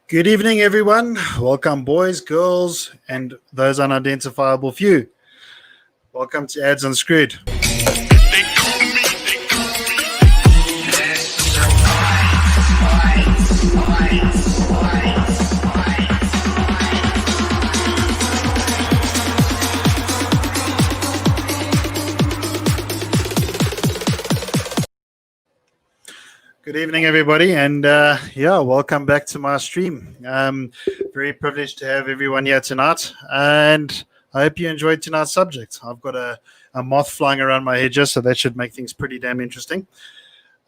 Good evening, everyone. Welcome, boys, girls, and those unidentifiable few. Welcome to Ads Unscrewed. Good evening, everybody, and welcome back to my stream. Very privileged to have everyone here tonight, and I hope you enjoyed tonight's subject. I've got a moth flying around my head just, so that should make things pretty damn interesting.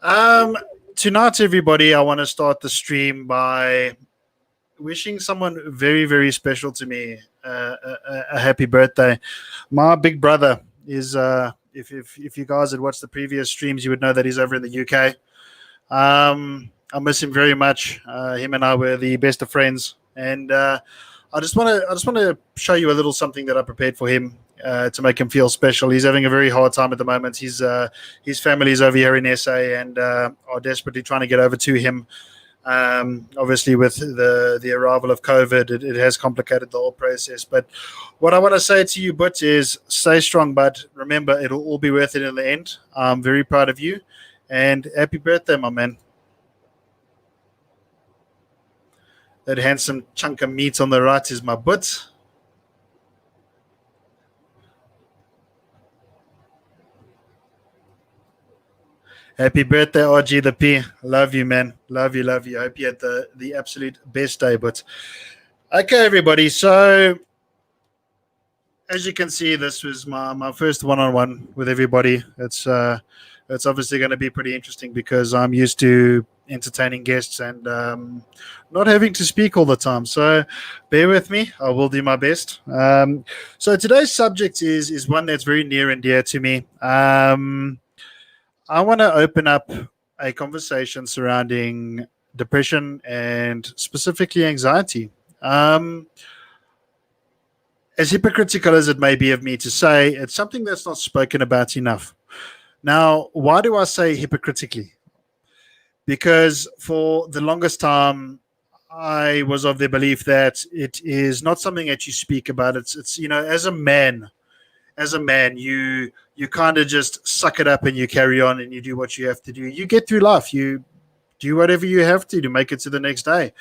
Tonight, everybody, I want to start the stream by wishing someone very, very special to me a happy birthday. My big brother is, if you guys had watched the previous streams, you would know that he's over in the UK. I miss him very much. Him and I were the best of friends, and I just want to show you a little something that I prepared for him to make him feel special. He's having a very hard time at the moment. His family's over here in SA and are desperately trying to get over to him. Obviously, with the arrival of COVID, it has complicated the whole process. But what I want to say to you, Butch, is stay strong, bud. Remember, it'll all be worth it in the end. I'm very proud of you. And happy birthday, my man. That handsome chunk of meat on the right is my butt. Happy birthday, RG the P. Love you, man. Love you, love you. I hope you had the absolute best day. But okay, everybody. So as you can see, this was my first one-on-one with everybody. It's obviously going to be pretty interesting because I'm used to entertaining guests and not having to speak all the time. So bear with me. I will do my best. So today's subject is one that's very near and dear to me. I want to open up a conversation surrounding depression and specifically anxiety. As hypocritical as it may be of me to say, it's something that's not spoken about enough. Now, why do I say hypocritically? Because for the longest time, I was of the belief that it is not something that you speak about. It's as a man, you kind of just suck it up and you carry on and you do what you have to do. You get through life. You do whatever you have to make it to the next day.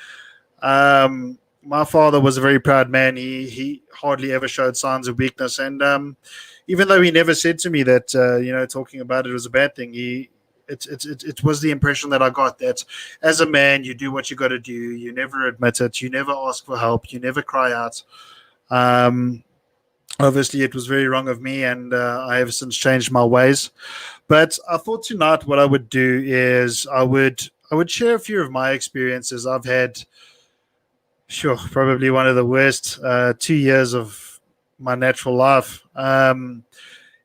My father was a very proud man. He hardly ever showed signs of weakness, and even though he never said to me that talking about it was a bad thing, it was the impression that I got that as a man you do what you got to do. You never admit it. You never ask for help. You never cry out. Obviously, it was very wrong of me, and I have since changed my ways. But I thought tonight what I would do is I would share a few of my experiences. I've had, probably one of the worst 2 years of my natural life.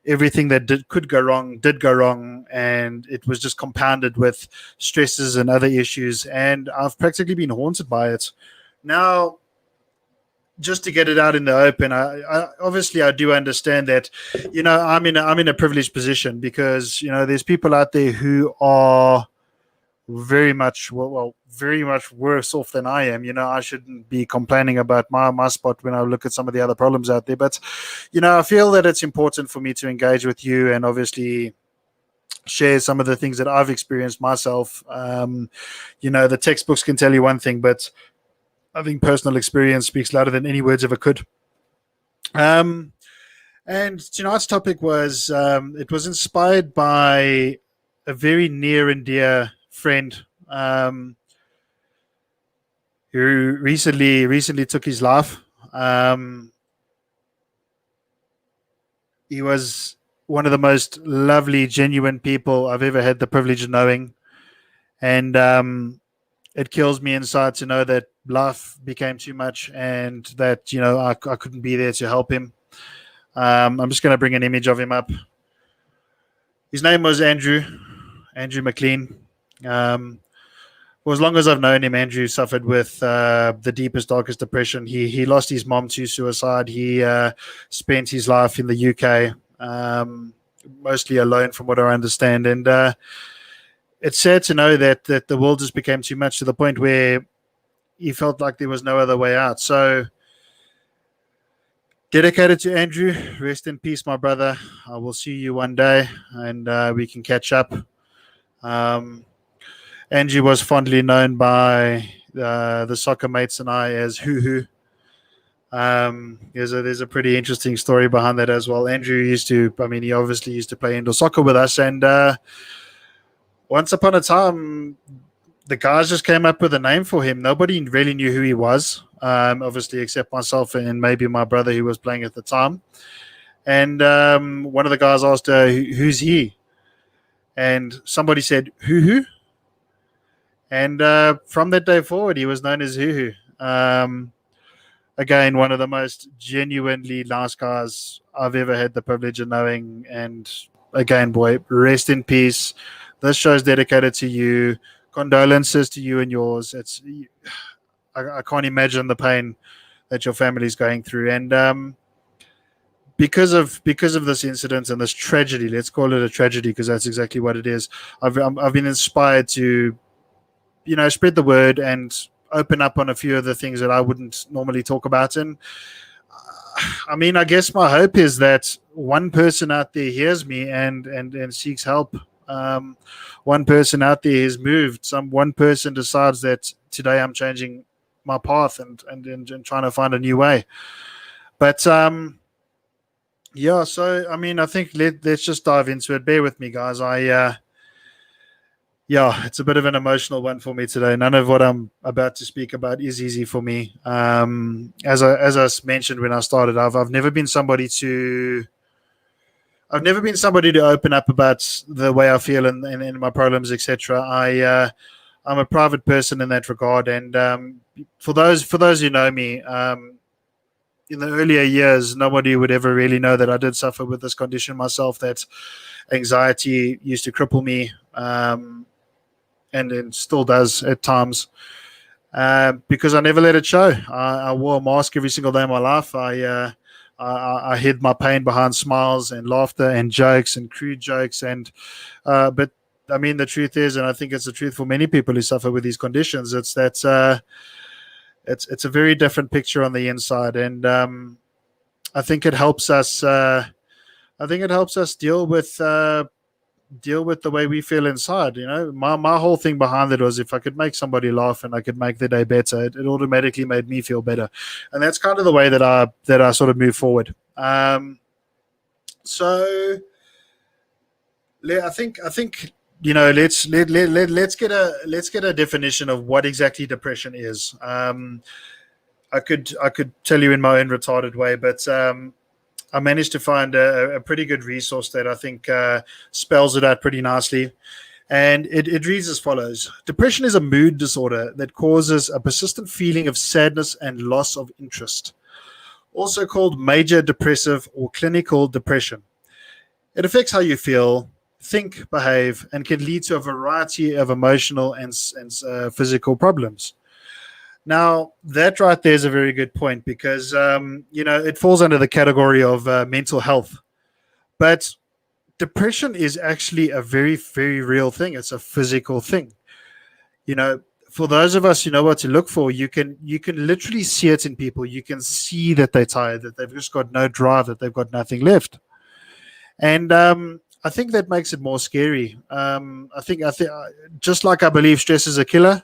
Everything that could go wrong did go wrong, and it was just compounded with stresses and other issues, and I've practically been haunted by it. Now, just to get it out in the open, I obviously I do understand that, I'm in a privileged position because there's people out there who are very much worse off than I am. I shouldn't be complaining about my spot when I look at some of the other problems out there. But, I feel that it's important for me to engage with you and obviously share some of the things that I've experienced myself. The textbooks can tell you one thing, but I think personal experience speaks louder than any words ever could. And tonight's topic was, it was inspired by a very near and dear friend who recently took his life. He was one of the most lovely, genuine people I've ever had the privilege of knowing, and it kills me inside to know that life became too much and that I couldn't be there to help him. I'm just going to bring an image of him up. His name was Andrew McLean. For as long as I've known him, Andrew suffered with the deepest, darkest depression. He lost his mom to suicide. He spent his life in the UK, mostly alone, from what I understand. And it's sad to know that the world just became too much, to the point where he felt like there was no other way out. So dedicated to Andrew. Rest in peace, my brother. I will see you one day, and we can catch up. Um, Andrew was fondly known by the soccer mates and I as Hoo Hoo. There's a pretty interesting story behind that as well. Andrew used to, I mean, he obviously used to play indoor soccer with us, and once upon a time, the guys just came up with a name for him. Nobody really knew who he was, obviously, except myself and maybe my brother who was playing at the time. And one of the guys asked, "Who's he?" And somebody said, "Hoo Hoo." And from that day forward, he was known as Hoo Hoo. Again, one of the most genuinely nice guys I've ever had the privilege of knowing. And again, boy, rest in peace. This show is dedicated to you. Condolences to you and yours. I can't imagine the pain that your family is going through. And because of this incident and this tragedy, let's call it a tragedy because that's exactly what it is. I've been inspired to, spread the word and open up on a few of the things that I wouldn't normally talk about. And I mean, I guess my hope is that one person out there hears me and seeks help. One person out there is moved. One person decides that today I'm changing my path and trying to find a new way. But yeah, so I mean, I think let's just dive into it. Bear with me, guys. Yeah, it's a bit of an emotional one for me today. None of what I'm about to speak about is easy for me. As I mentioned when I started, I've never been somebody to open up about the way I feel and my problems, etc. I'm a private person in that regard, and for those who know me, in the earlier years, nobody would ever really know that I did suffer with this condition myself. That anxiety used to cripple me. And it still does at times, because I never let it show. I wore a mask every single day of my life. I hid my pain behind smiles and laughter and jokes and crude jokes. But I mean, the truth is, and I think it's the truth for many people who suffer with these conditions, it's that it's a very different picture on the inside, and I think it helps us. Deal with the way we feel inside. My whole thing behind it was if I could make somebody laugh and I could make their day better, it automatically made me feel better, and that's kind of the way that I sort of move forward. So I think let's get a definition of what exactly depression is. I could tell you in my own retarded way, but I managed to find a pretty good resource that I think spells it out pretty nicely. And it reads as follows. Depression is a mood disorder that causes a persistent feeling of sadness and loss of interest, also called major depressive or clinical depression. It affects how you feel, think, behave, and can lead to a variety of emotional and physical problems. Now, that right there is a very good point because, it falls under the category of mental health. But depression is actually a very, very real thing. It's a physical thing. For those of us who know what to look for, you can literally see it in people. You can see that they're tired, that they've just got no drive, that they've got nothing left. And I think that makes it more scary. I think just like I believe stress is a killer,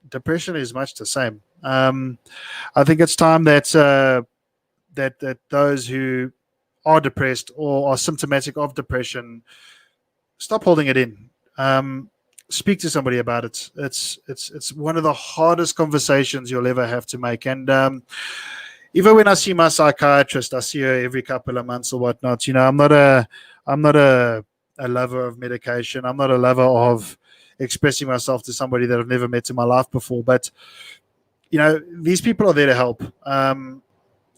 depression is much the same. I think it's time that that those who are depressed or are symptomatic of depression stop holding it in. Speak to somebody about it. It's one of the hardest conversations you'll ever have to make. And even when I see my psychiatrist, I see her every couple of months or whatnot. I'm not a lover of medication. I'm not a lover of expressing myself to somebody that I've never met in my life before. But these people are there to help.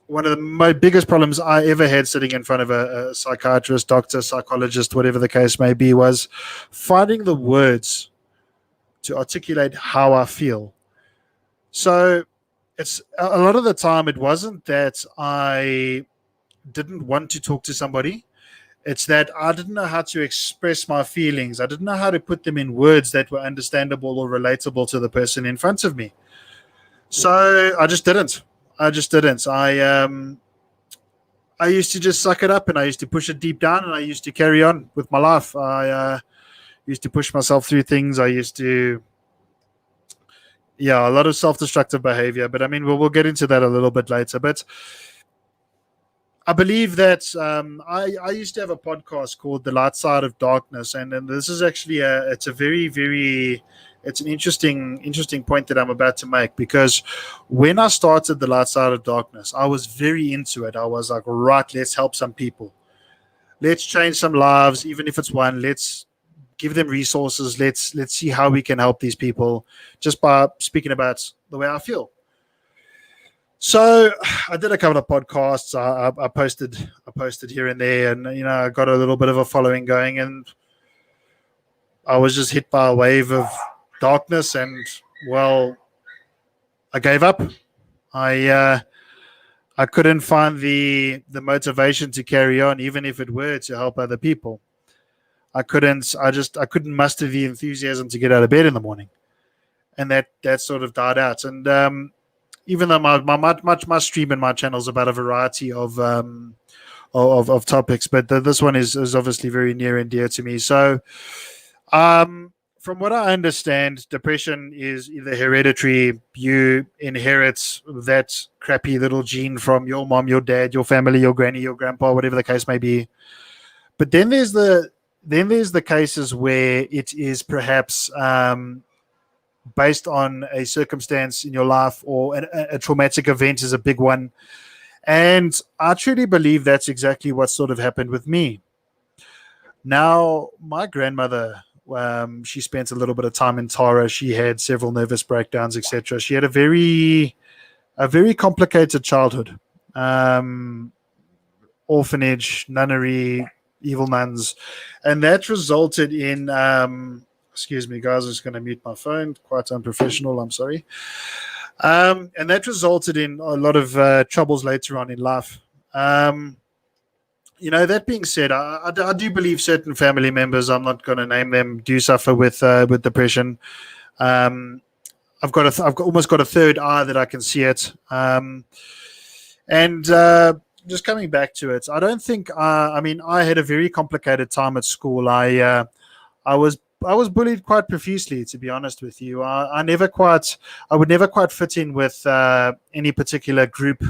One of my biggest problems I ever had sitting in front of a psychiatrist, doctor, psychologist, whatever the case may be, was finding the words to articulate how I feel. So it's a lot of the time it wasn't that I didn't want to talk to somebody. It's that I didn't know how to express my feelings. I didn't know how to put them in words that were understandable or relatable to the person in front of me. So I just didn't. I just didn't. I used to just suck it up, and I used to push it deep down, and I used to carry on with my life. I used to push myself through things. I used to, yeah, a lot of self-destructive behavior. But I mean, we'll get into that a little bit later. But I believe that I used to have a podcast called The Light Side of Darkness, and this is actually it's a very it's an interesting point that I'm about to make, because when I started The Light Side of Darkness, I was very into it. I was like, right, let's help some people, let's change some lives, even if it's one. Let's give them resources. Let's see how we can help these people just by speaking about the way I feel. So I did a couple of podcasts. I posted here and there, and I got a little bit of a following going, and I was just hit by a wave of darkness, and well, I gave up. I couldn't find the motivation to carry on, even if it were to help other people. I couldn't muster the enthusiasm to get out of bed in the morning, and that sort of died out. And even though my stream and my channel is about a variety of topics, but this one is obviously very near and dear to me. So, from what I understand, depression is either hereditary. You inherit that crappy little gene from your mom, your dad, your family, your granny, your grandpa, whatever the case may be. But then there's the cases where it is perhaps based on a circumstance in your life, or a traumatic event is a big one. And I truly believe that's exactly what sort of happened with me. Now, my grandmother, she spent a little bit of time in Tara. She had several nervous breakdowns, etc. She had a very complicated childhood. Um, Orphanage, nunnery, evil nuns, and that resulted in. Excuse me, guys. I'm just going to mute my phone. Quite unprofessional. I'm sorry. And that resulted in a lot of troubles later on in life. That being said, I do believe certain family members, I'm not going to name them, do suffer with depression. Um, I've almost got a third eye that I can see it. And just coming back to it, I don't think. I mean, I had a very complicated time at school. I was bullied quite profusely, to be honest with you. I would never quite fit in with any particular group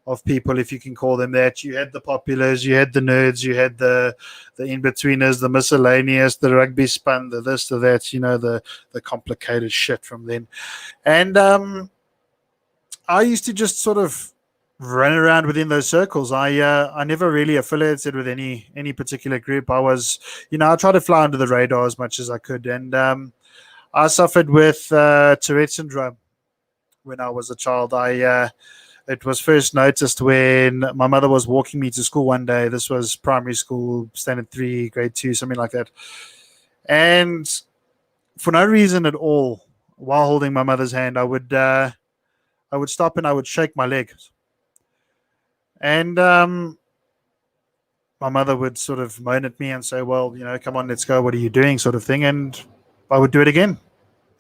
of people, if you can call them that. You had the populars, you had the nerds, you had the in-betweeners, the miscellaneous, the rugby spun, the this, the that, the complicated shit from then. And I used to just sort of run around within those circles. I never really affiliated with any particular group. I tried to fly under the radar as much as I could, and I suffered with Tourette syndrome when I was a child. It was first noticed when my mother was walking me to school one day. This was primary school, standard 3, grade 2, something like that. And for no reason at all, while holding my mother's hand, I would stop and I would shake my leg. And my mother would sort of moan at me and say, "Well, come on, let's go. What are you doing?" sort of thing. And I would do it again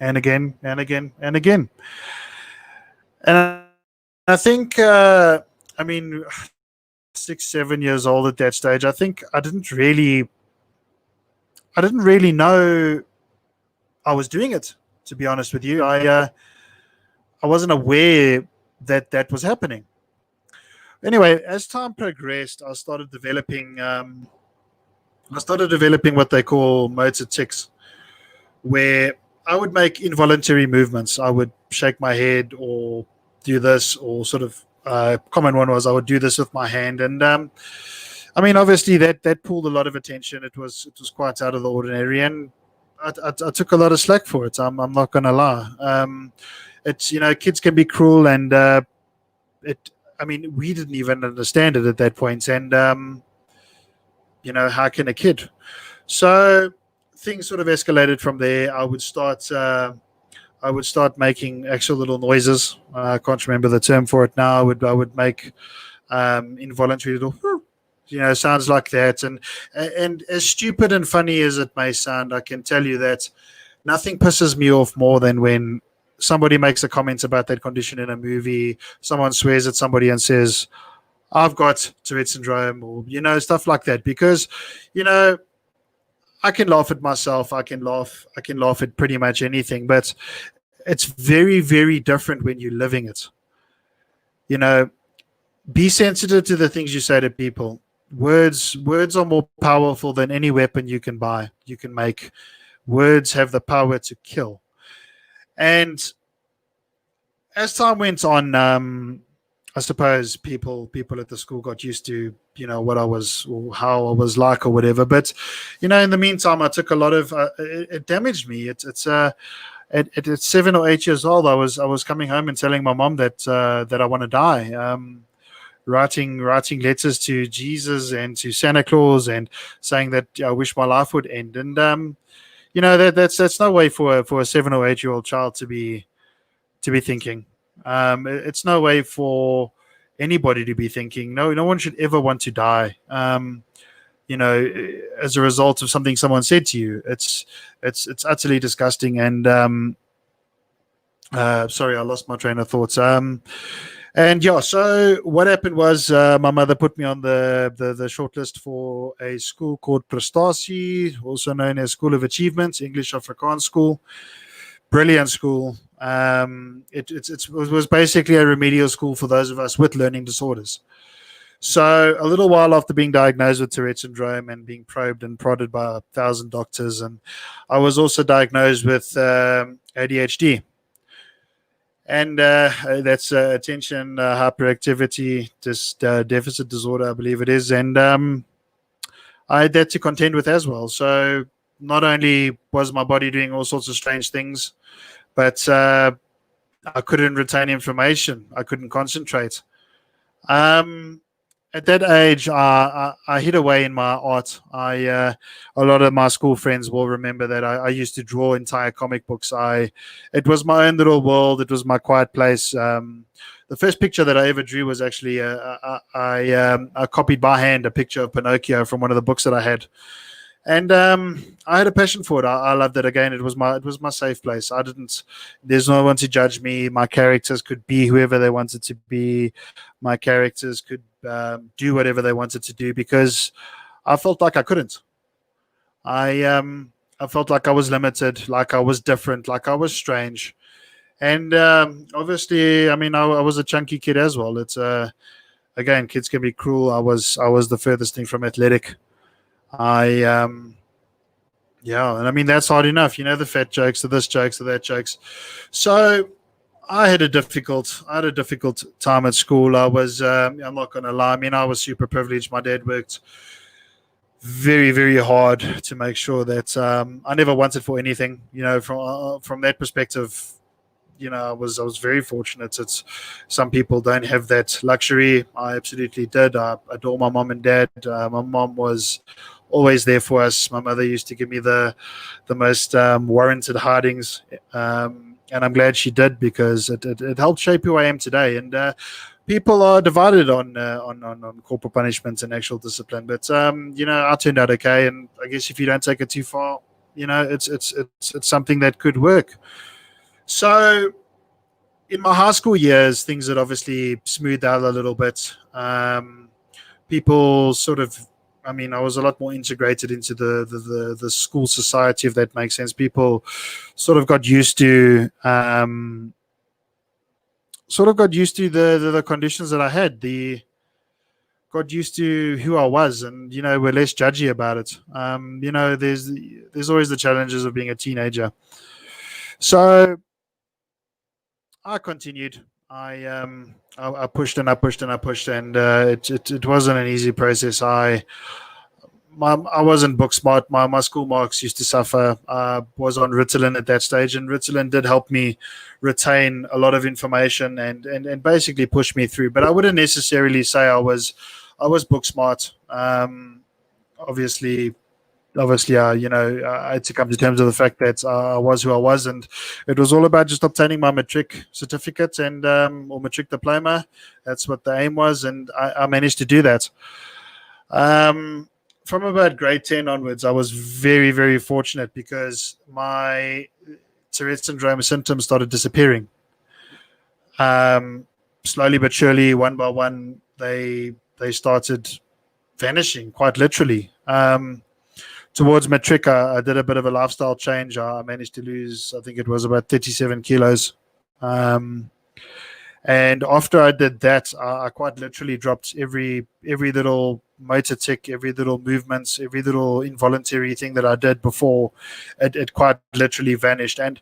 and again and again and again. And I think, I mean, 6, 7 years old at that stage, I think I didn't really know I was doing it. To be honest with you, I wasn't aware that that was happening. Anyway, as time progressed, I started developing what they call motor tics, where I would make involuntary movements. I would shake my head or do this, or sort of common one was I would do this with my hand. And I mean, obviously that pulled a lot of attention. It was quite out of the ordinary, and I took a lot of slack for it. I'm not going to lie. It's kids can be cruel, and it. I mean, we didn't even understand it at that point, and how can a kid? So things sort of escalated from there. I would start making actual little noises. I can't remember the term for it now. I would make involuntary little sounds like that. And as stupid and funny as it may sound, I can tell you that nothing pisses me off more than when somebody makes a comment about that condition in a movie, someone swears at somebody and says, I've got Tourette syndrome, or, stuff like that. Because, you know, I can laugh at myself. I can laugh at pretty much anything, but it's very, very different when you're living it. You know, be sensitive to the things you say to people. Words are more powerful than any weapon you can buy, you can make. Words have the power to kill. And as time went on, I suppose people at the school got used to, what I was, or how I was like, or whatever. But in the meantime, I took a lot of it damaged me. It's at 7 or 8 years old, I was coming home and telling my mom that I want to die. Writing letters to Jesus and to Santa Claus, and saying that I wish my life would end. And that's no way for a 7 or 8 year old child to be thinking. It's no way for anybody to be thinking. No one should ever want to die. As a result of something someone said to you. It's utterly disgusting. And sorry, I lost my train of thoughts. And yeah, so what happened was, my mother put me on the short list for a school called Prestasie, also known as School of Achievement, English Afrikaans school. Brilliant school. It was basically a remedial school for those of us with learning disorders. So a little while after being diagnosed with Tourette syndrome and being probed and prodded by 1,000 doctors, and I was also diagnosed with ADHD. And that's attention hyperactivity deficit disorder, I believe it is. And I had that to contend with as well. So not only was my body doing all sorts of strange things, but I couldn't retain information. I couldn't concentrate. At that age, I hid away in my art. A lot of my school friends will remember that I used to draw entire comic books. It was my own little world. It was my quiet place. The first picture that I ever drew was actually I copied by hand a picture of Pinocchio from one of the books that I had. And I had a passion for it. I loved it. Again, it was my safe place. There's no one to judge me. My characters could be whoever they wanted to be. My characters could do whatever they wanted to do, because I felt like I couldn't. I felt like I was limited, like I was different, like I was strange. And obviously, I mean, I was a chunky kid as well. It's again, kids can be cruel. I was the furthest thing from athletic. I Yeah, and I mean that's hard enough. The fat jokes, the this jokes, the that jokes. So I had a difficult time at school. I'm not going to lie. I mean, I was super privileged. My dad worked very, very hard to make sure that I never wanted for anything. From that perspective, I was very fortunate. Some people don't have that luxury. I absolutely did. I adore my mom and dad. My mom was always there for us. My mother used to give me the most warranted hidings. And I'm glad she did, because it helped shape who I am today. And people are divided on corporal punishment and actual discipline, but I turned out okay. And I guess if you don't take it too far, it's something that could work. So in my high school years, things had obviously smoothed out a little bit. People sort of, I mean, I was a lot more integrated into the school society, if that makes sense. People sort of got used to the conditions that I had. Got used to who I was, and were less judgy about it. There's always the challenges of being a teenager. So I continued. I pushed and I pushed and I pushed, and it wasn't an easy process. I wasn't book smart. My school marks used to suffer. I was on Ritalin at that stage, and Ritalin did help me retain a lot of information and basically push me through. But I wouldn't necessarily say I was book smart. Obviously, I had to come to terms with the fact that I was who I was, and it was all about just obtaining my matric certificate and or matric diploma. That's what the aim was, and I managed to do that. From about grade 10 onwards, I was very, very fortunate, because my Tourette syndrome symptoms started disappearing. Slowly but surely, one by one, they started vanishing, quite literally. Towards matric, I did a bit of a lifestyle change. I managed to lose, I think it was about 37 kilos. And after I did that, I quite literally dropped every little motor tick, every little movements, every little involuntary thing that I did before. It quite literally vanished. And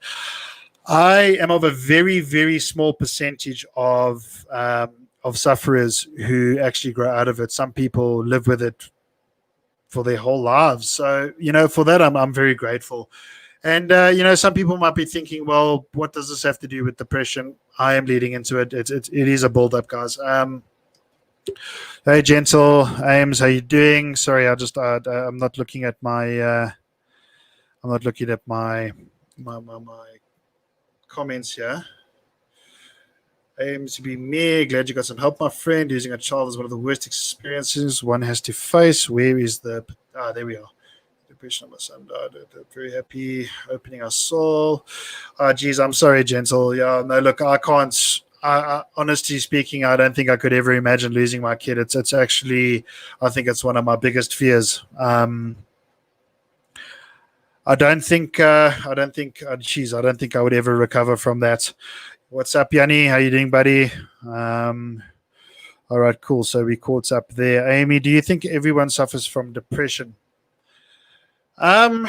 I am of a very, very small percentage of sufferers who actually grow out of it. Some people live with it for their whole lives. So, for that, I'm very grateful. And, some people might be thinking, well, what does this have to do with depression? I am leading into it. It is a build-up, guys. Hey, Gentle Ames, how you doing? Sorry, I'm not looking at my my comments here. Aims to be me. Glad you got some help, my friend. Losing a child is one of the worst experiences one has to face. Where is the... there we are. Depression of my son died. Very happy. Opening our soul. Geez, I'm sorry, Gentle. Yeah, no, look, I can't... honestly speaking, I don't think I could ever imagine losing my kid. It's actually... I think it's one of my biggest fears. I don't think I don't think I would ever recover from that. What's up, Yanni? How you doing, buddy? All right, cool. So we caught up there. Amy, do you think everyone suffers from depression? I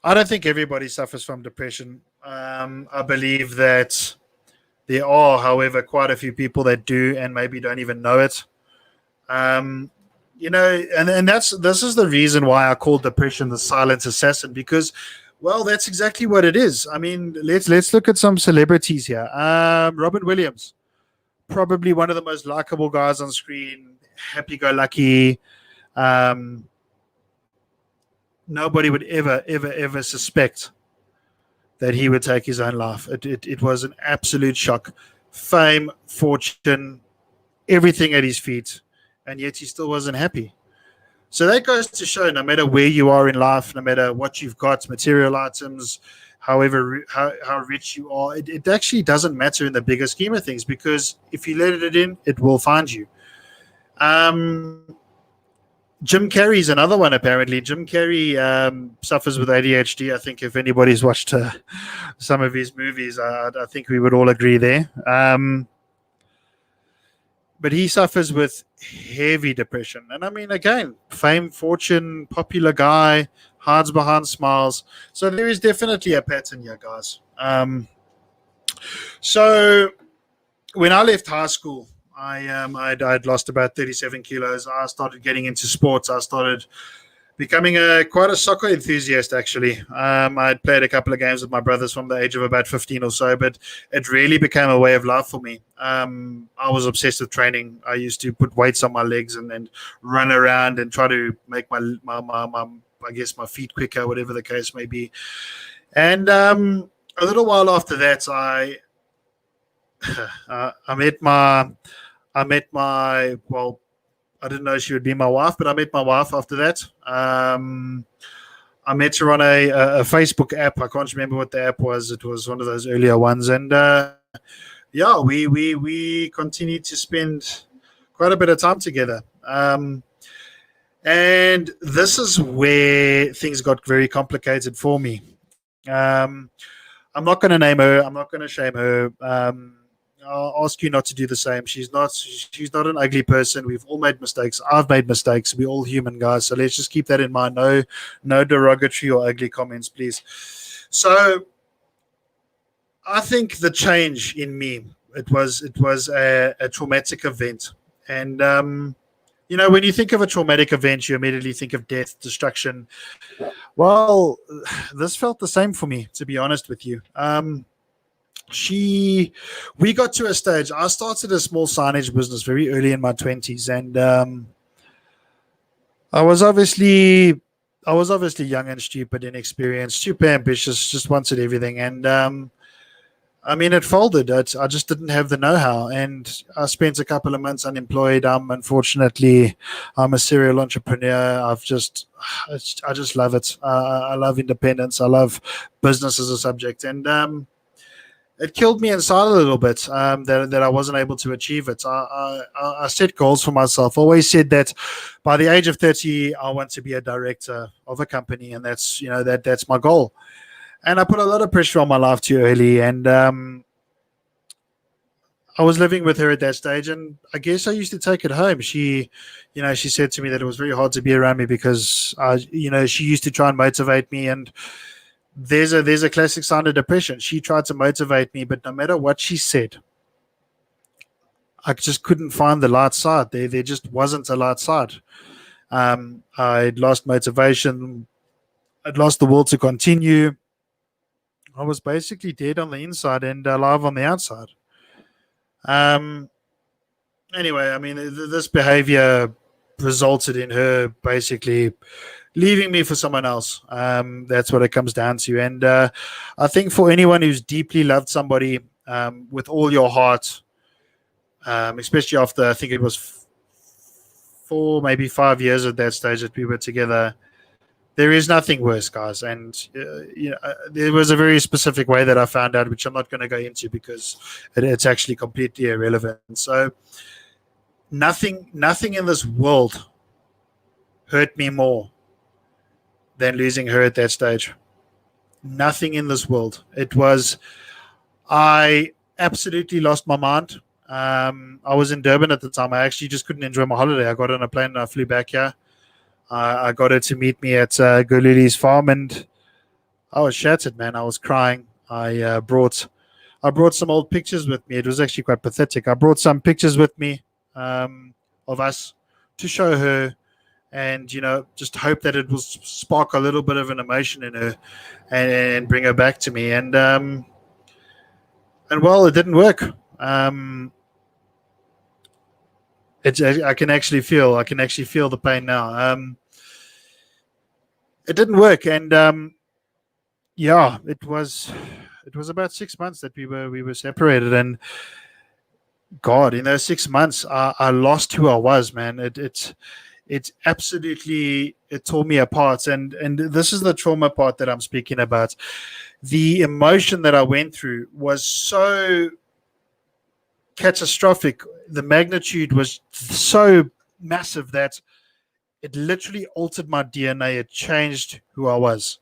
don't think everybody suffers from depression. I believe that there are, however, quite a few people that do and maybe don't even know it. And this is the reason why I call depression the silent assassin, because, well, that's exactly what it is. I mean, let's look at some celebrities here. Robin Williams, probably one of the most likable guys on screen, happy-go-lucky. Nobody would ever suspect that he would take his own life. It was an absolute shock. Fame, fortune, everything at his feet, and yet he still wasn't happy. So that goes to show, no matter where you are in life, no matter what you've got, material items, however how rich you are, it actually doesn't matter in the bigger scheme of things, because if you let it in, it will find you. Jim Carrey's another one, apparently. Jim Carrey suffers with ADHD. I think if anybody's watched some of his movies, I think we would all agree there. But he suffers with heavy depression. And I mean, again, fame, fortune, popular guy, hides behind smiles. So there is definitely a pattern here, guys. So when I left high school, I'd lost about 37 kilos. I started getting into sports. I started becoming quite a soccer enthusiast, actually. I'd played a couple of games with my brothers from the age of about 15 or so, but it really became a way of life for me. I was obsessed with training. I used to put weights on my legs and run around and try to make my I guess my feet quicker, whatever the case may be. And a little while after that, I met my, well, I didn't know she would be my wife, but I met my wife after that. I met her on a Facebook app. I can't remember what the app was. It was one of those earlier ones. And yeah, we continued to spend quite a bit of time together. And this is where things got very complicated for me. I'm not going to name her. I'm not going to shame her. I'll ask you not to do the same. She's not an ugly person. We've all made mistakes. I've made mistakes. We're all human, guys. So let's just keep that in mind. No derogatory or ugly comments, please. So I think the change in me, it was a traumatic event. And when you think of a traumatic event, you immediately think of death, destruction. Well, this felt the same for me, to be honest with you. We got to a stage. I started a small signage business very early in my 20s, and I was obviously young and stupid, inexperienced, super ambitious, just wanted everything. And I mean, it folded. I just didn't have the know-how, and I spent a couple of months unemployed. Unfortunately, I'm a serial entrepreneur. I just love it. I love independence. I love business as a subject, and it killed me inside a little bit that I wasn't able to achieve it. I set goals for myself. Always said that by the age of 30, I want to be a director of a company, and that's my goal. And I put a lot of pressure on my life too early, and I was living with her at that stage, and I guess I used to take it home. She said to me that it was very hard to be around me because she used to try and motivate me, and there's a classic sign of depression. She tried to motivate me, but no matter what she said, I just couldn't find the light side. There just wasn't a light side. I'd lost motivation. I'd lost the will to continue. I was basically dead on the inside and alive on the outside. Um, anyway, I mean, this behavior resulted in her basically leaving me for someone else. That's what it comes down to. And I think for anyone who's deeply loved somebody with all your heart, especially after I think it was 4, maybe 5 years at that stage that we were together, there is nothing worse, guys. And there was a very specific way that I found out, which I'm not going to go into because it's actually completely irrelevant. So nothing in this world hurt me more than losing her at that stage. Nothing in this world. I absolutely lost my mind. I was in Durban at the time. I actually just couldn't enjoy my holiday. I got on a plane and I flew back here. I got her to meet me at Goluli's farm, and I was shattered, man. I was crying. I brought some old pictures with me. It was actually quite pathetic. I brought some pictures with me of us to show her, and just hope that it will spark a little bit of an emotion in her and bring her back to me. And well, it didn't work. I can actually feel the pain now. It didn't work, and yeah, it was about 6 months that we were separated, and God, in those 6 months, I lost who I was, man. It absolutely it tore me apart, and this is the trauma part that I'm speaking about. The emotion that I went through was so catastrophic. The magnitude was so massive that it literally altered my DNA. It changed who I was.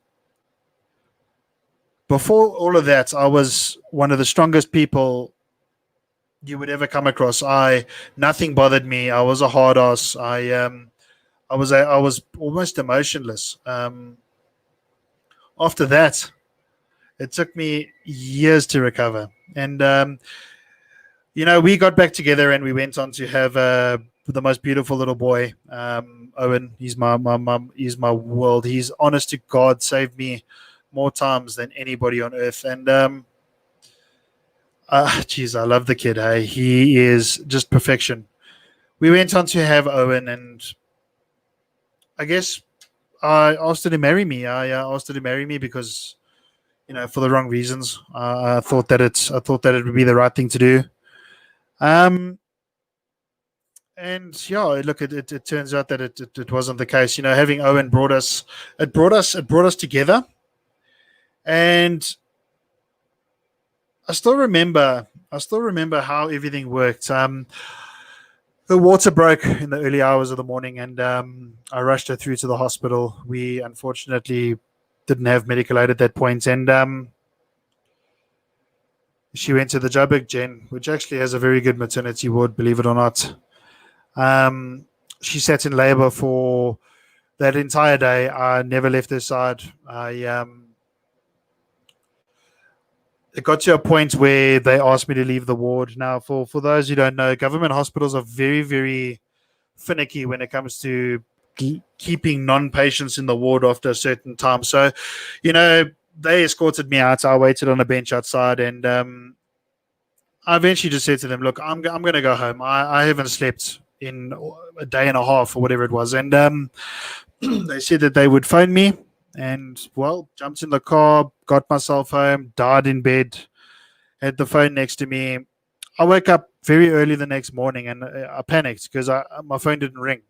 Before all of that, I was one of the strongest people you would ever come across. Nothing bothered me. I was a hard ass. I was almost emotionless. After that, it took me years to recover, and we got back together and we went on to have the most beautiful little boy, Owen. He's he's my world. He's honest to God saved me more times than anybody on earth. And geez, I love the kid. Hey, he is just perfection. We went on to have Owen, and I guess I asked her to marry me. I asked her to marry me because for the wrong reasons. I thought that it would be the right thing to do. Um, and yeah, look, it turns out that it wasn't the case. Having Owen brought us together, and I still remember how everything worked. The water broke in the early hours of the morning, and I rushed her through to the hospital. We unfortunately didn't have medical aid at that point, and she went to the Joburg Gen, which actually has a very good maternity ward, believe it or not. She sat in labor for that entire day. I never left her side. It got to a point where they asked me to leave the ward. Now, for those who don't know, government hospitals are very, very finicky when it comes to keeping non-patients in the ward after a certain time. So, they escorted me out. I waited on a bench outside, and I eventually just said to them, "Look, I'm going to go home. I haven't slept in a day and a half or whatever it was." And they said that they would phone me, and well, jumped in the car, got myself home, died in bed, had the phone next to me. I woke up very early the next morning and I panicked because my phone didn't ring.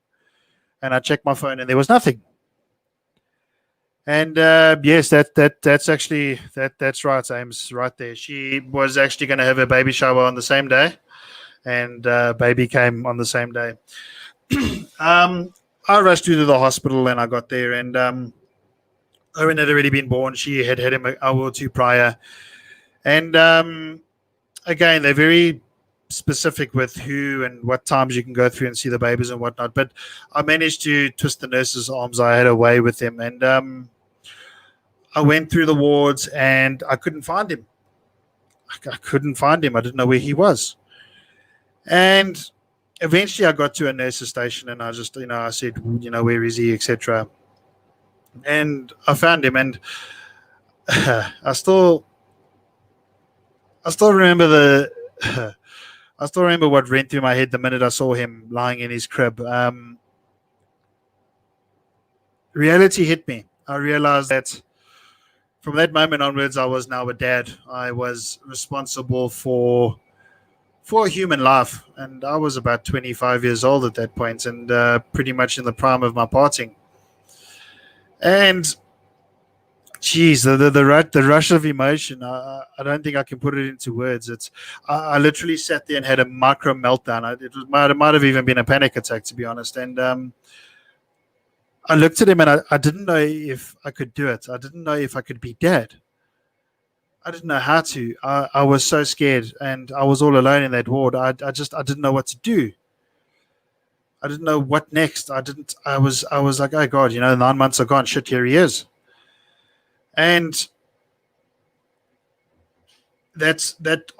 And I checked my phone and there was nothing. And yes, that's actually that's right, Ames, right there. She was actually going to have a baby shower on the same day, and baby came on the same day. I rushed to the hospital and I got there, and Owen had already been born. She had had him an hour or two prior, and again, they're very specific with who and what times you can go through and see the babies and whatnot. But I managed to twist the nurse's arms. I had a way with him, and I went through the wards and I couldn't find him. I couldn't find him. I didn't know where he was. And eventually I got to a nurse's station and I just, I said, where is he, etc. And I found him, and I still remember I still remember what ran through my head the minute I saw him lying in his crib. Reality hit me. I realized that from that moment onwards, I was now a dad. I was responsible for a human life, and I was about 25 years old at that point, and pretty much in the prime of my parting. And geez, the rush of emotion. I don't think I can put it into words. I literally sat there and had a micro meltdown. It might have even been a panic attack, to be honest. And I looked at him and I didn't know if I could do it. I didn't know if I could be dad. I didn't know how to. I was so scared, and I was all alone in that ward. I didn't know what to do. I didn't know what next. I was like, oh God, 9 months are gone. Shit, here he is. And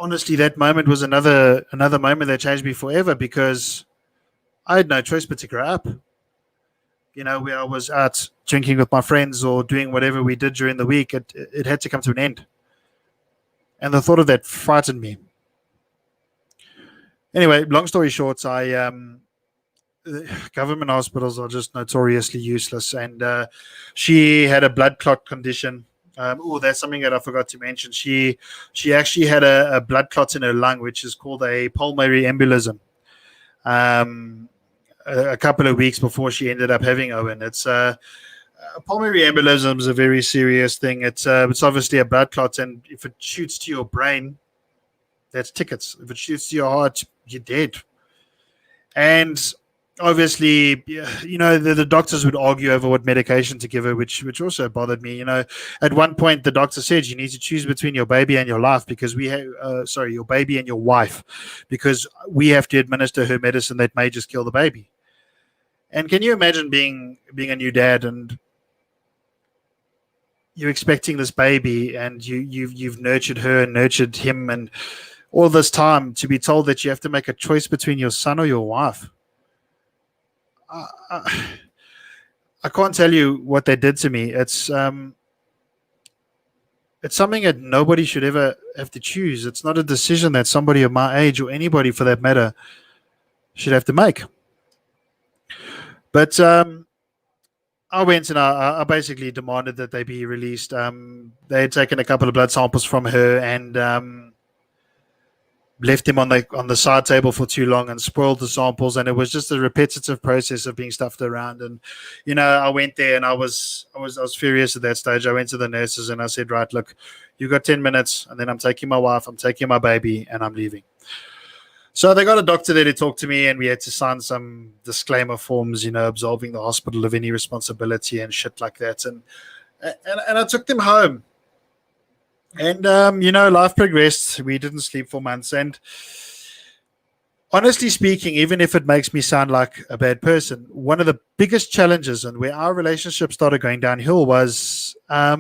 honestly, that moment was another moment that changed me forever, because I had no choice but to grow up. Where I was out drinking with my friends or doing whatever we did during the week, it had to come to an end. And the thought of that frightened me. Anyway, long story short, government hospitals are just notoriously useless. And she had a blood clot condition. That's something that I forgot to mention. She actually had a blood clot in her lung, which is called a pulmonary embolism. A couple of weeks before she ended up having Owen. It's pulmonary embolism is a very serious thing. It's obviously a blood clot, and if it shoots to your brain, that's tickets. If it shoots to your heart, you're dead. And obviously, the doctors would argue over what medication to give her, which also bothered me. At one point, the doctor said you need to choose between your baby and your life, because your baby and your wife, because we have to administer her medicine that may just kill the baby. And can you imagine being a new dad, and you're expecting this baby, and you've nurtured her and nurtured him, and all this time to be told that you have to make a choice between your son or your wife? I can't tell you what they did to me. It's something that nobody should ever have to choose. It's not a decision that somebody of my age, or anybody for that matter, should have to make. But I went and I basically demanded that they be released. They had taken a couple of blood samples from her and left him on the side table for too long and spoiled the samples, and it was just a repetitive process of being stuffed around. And I went there and I was furious at that stage. I went to the nurses and I said, right, look, you got 10 minutes, and then I'm taking my wife, I'm taking my baby, and I'm leaving. So they got a doctor there to talk to me, and we had to sign some disclaimer forms, absolving the hospital of any responsibility and shit like that. And I took them home. And, life progressed. We didn't sleep for months. And honestly speaking, even if it makes me sound like a bad person, one of the biggest challenges and where our relationship started going downhill was I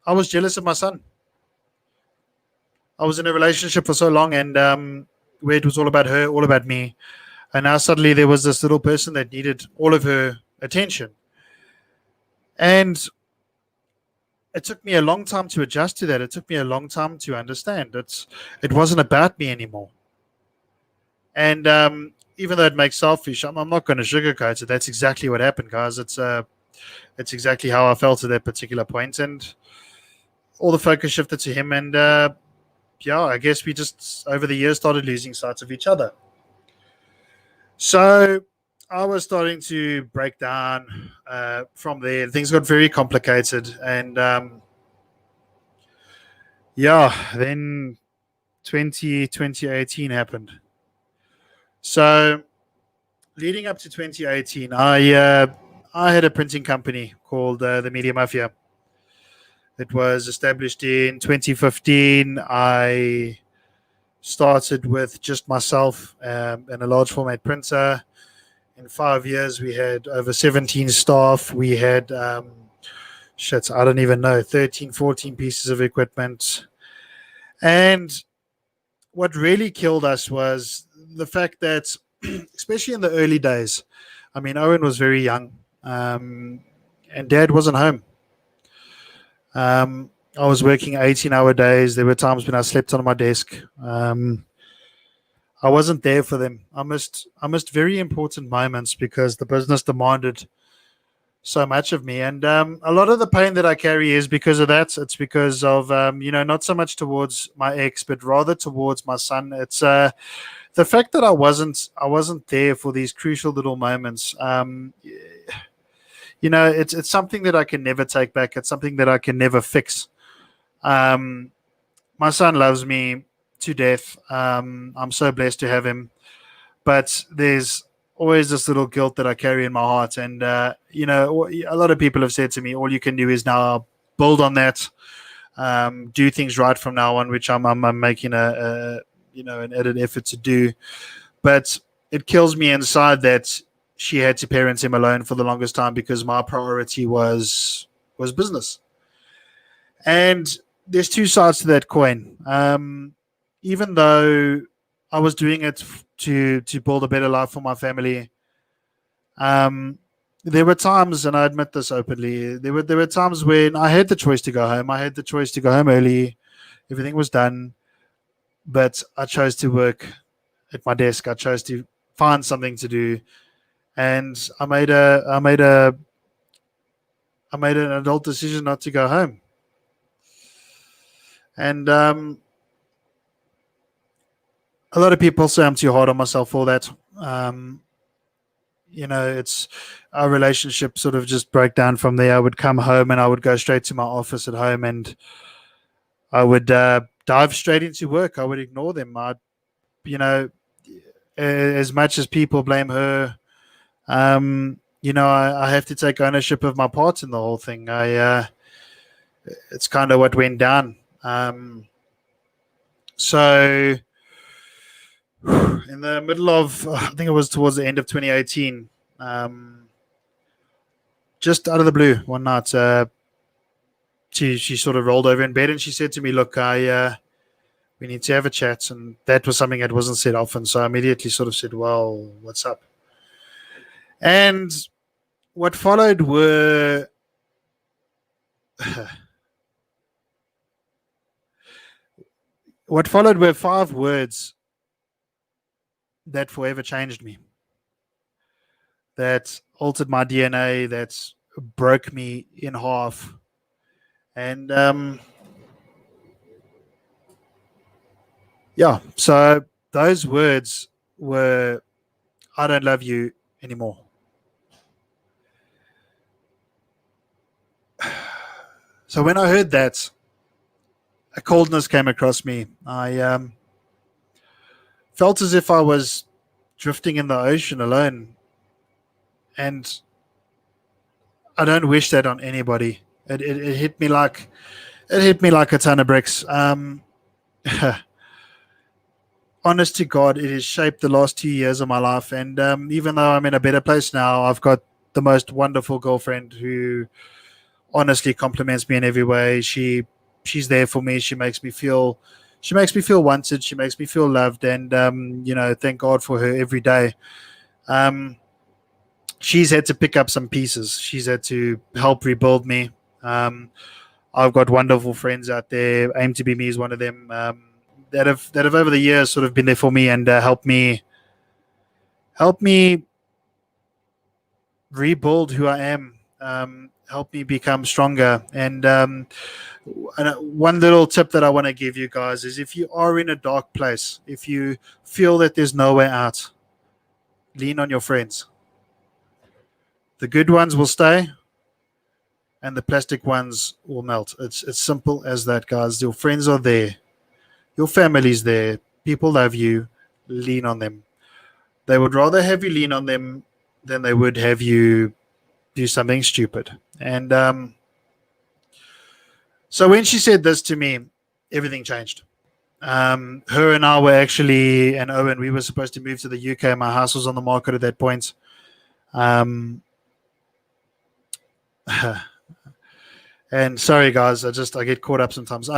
was jealous of my son. I was in a relationship for so long, and where it was all about her, all about me. And now suddenly there was this little person that needed all of her attention. And it took me a long time to adjust to that. It took me a long time to understand. It wasn't about me anymore. And even though it makes selfish, I'm not going to sugarcoat it. That's exactly what happened, guys. It's exactly how I felt at that particular point. And all the focus shifted to him. And yeah, I guess we just over the years started losing sight of each other. So I was starting to break down from there. Things got very complicated, and yeah, then 2018 happened. So leading up to 2018, I had a printing company called the Media Mafia. It was established in 2015. I started with just myself and a large format printer. In 5 years, we had over 17 staff. We had, I don't even know, 13, 14 pieces of equipment. And what really killed us was the fact that, especially in the early days, I mean, Owen was very young and dad wasn't home. I was working 18-hour days. There were times when I slept on my desk. I wasn't there for them. I missed very important moments because the business demanded so much of me, and a lot of the pain that I carry is because of that. It's because of not so much towards my ex, but rather towards my son. It's the fact that I wasn't there for these crucial little moments. It's something that I can never take back. It's something that I can never fix. Um, my son loves me to death. I'm so blessed to have him, but there's always this little guilt that I carry in my heart. And a lot of people have said to me, "All you can do is now build on that, do things right from now on," which I'm making an added effort to do. But it kills me inside that she had to parent him alone for the longest time because my priority was business. And there's two sides to that coin. Even though I was doing it to build a better life for my family, um, there were times, and I admit this openly, there were times when I had the choice to go home. I had the choice to go home early. Everything was done, but I chose to work at my desk. I chose to find something to do, and I made an adult decision not to go home. And a lot of people say I'm too hard on myself for that. Um, it's our relationship sort of just broke down from there. I would come home and I would go straight to my office at home, and I would dive straight into work. I would ignore them. You know, as much as people blame her, I have to take ownership of my part in the whole thing. It's kind of what went down. So in the middle of, I think it was towards the end of 2018, just out of the blue one night, she sort of rolled over in bed and she said to me, "Look, we need to have a chat." And that was something that wasn't said often. So I immediately sort of said, "Well, what's up?" And what followed were what followed were 5 words that forever changed me, that altered my DNA, that broke me in half. And yeah, so those words were, "I don't love you anymore." So when I heard that, a coldness came across me. I felt as if I was drifting in the ocean alone. And I don't wish that on anybody. It hit me like a ton of bricks. Honest to God, it has shaped the last 2 years of my life. And even though I'm in a better place now, I've got the most wonderful girlfriend who honestly compliments me in every way. She's there for me. She makes me feel wanted. She makes me feel loved, and thank God for her every day. Um, she's had to pick up some pieces. She's had to help rebuild me. Um, I've got wonderful friends out there. Aim to be me is one of them. That have over the years sort of been there for me and help me rebuild who I am helped me become stronger. And one little tip that I want to give you guys is, if you are in a dark place, if you feel that there's no way out, lean on your friends. The good ones will stay, and the plastic ones will melt. It's as simple as that, guys. Your friends are there, your family's there, people love you. Lean on them. They would rather have you lean on them than they would have you do something stupid. And so when she said this to me, everything changed. Her and I were actually, and Owen, we were supposed to move to the UK. My house was on the market at that point. Um, and sorry, guys, I get caught up sometimes.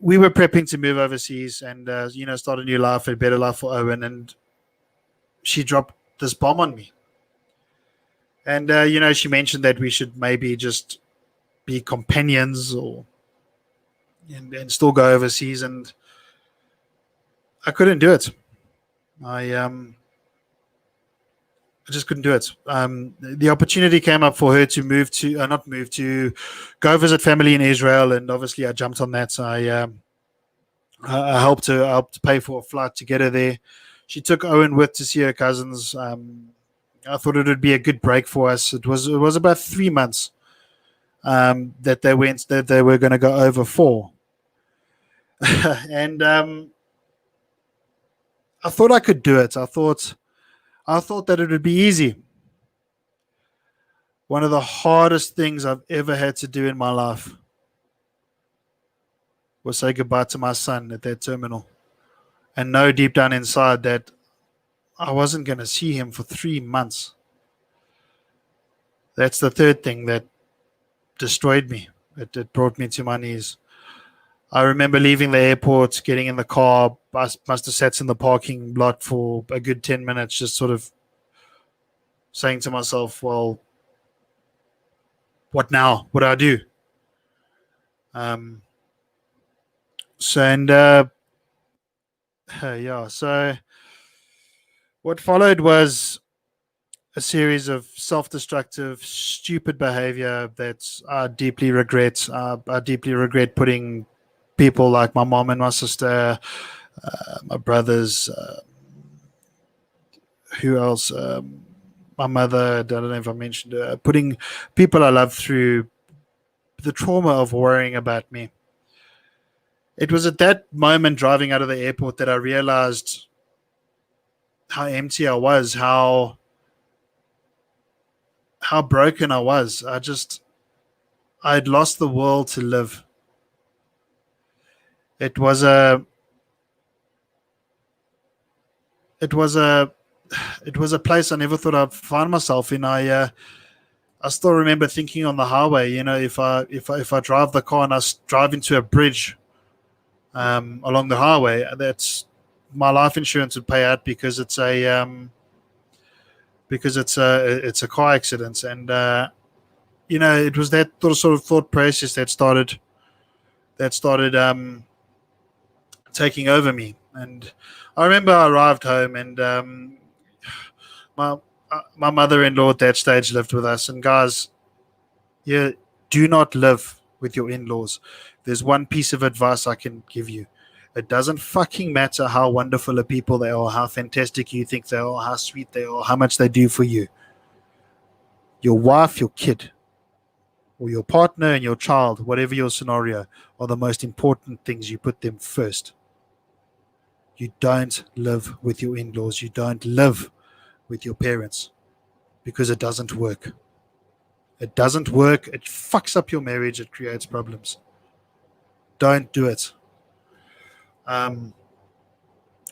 We were prepping to move overseas and start a new life, a better life for Owen. And she dropped this bomb on me. And she mentioned that we should maybe just be companions and still go overseas. And I couldn't do it. I just couldn't do it. The opportunity came up for her to move to, not move to, go visit family in Israel, and obviously I jumped on that. So I helped her. I helped pay for a flight to get her there. She took Owen with to see her cousins. I thought it would be a good break for us. It was about 3 months that they were going to go over for, and I thought I could do it. I thought that it would be easy. One of the hardest things I've ever had to do in my life was say goodbye to my son at that terminal, and know deep down inside that I wasn't going to see him for 3 months. That's the third thing that destroyed me. It brought me to my knees. I remember leaving the airport, getting in the car. I must have sat in the parking lot for a good 10 minutes, just sort of saying to myself, well, what now? What do I do? So what followed was a series of self-destructive, stupid behavior that I deeply regret. I deeply regret putting people like my mom and my sister, my brothers, who else? My mother, I don't know if I mentioned her, putting people I love through the trauma of worrying about me. It was at that moment, driving out of the airport, that I realized how empty I was, how broken I was. I'd lost the will to live. It was a place I never thought I'd find myself in. I still remember thinking on the highway, if I drive the car and I drive into a bridge along the highway, that's my life insurance would pay out, because it's a car accident. And it was that sort of thought process that started taking over me. And I remember I arrived home, and my mother-in-law at that stage lived with us. And guys, do not live with your in-laws. There's one piece of advice I can give you. It doesn't fucking matter how wonderful of people they are, how fantastic you think they are, how sweet they are, how much they do for you. Your wife, your kid, or your partner and your child, whatever your scenario, are the most important things. You put them first. You don't live with your in-laws. You don't live with your parents, because it doesn't work. It doesn't work. It fucks up your marriage. It creates problems. Don't do it.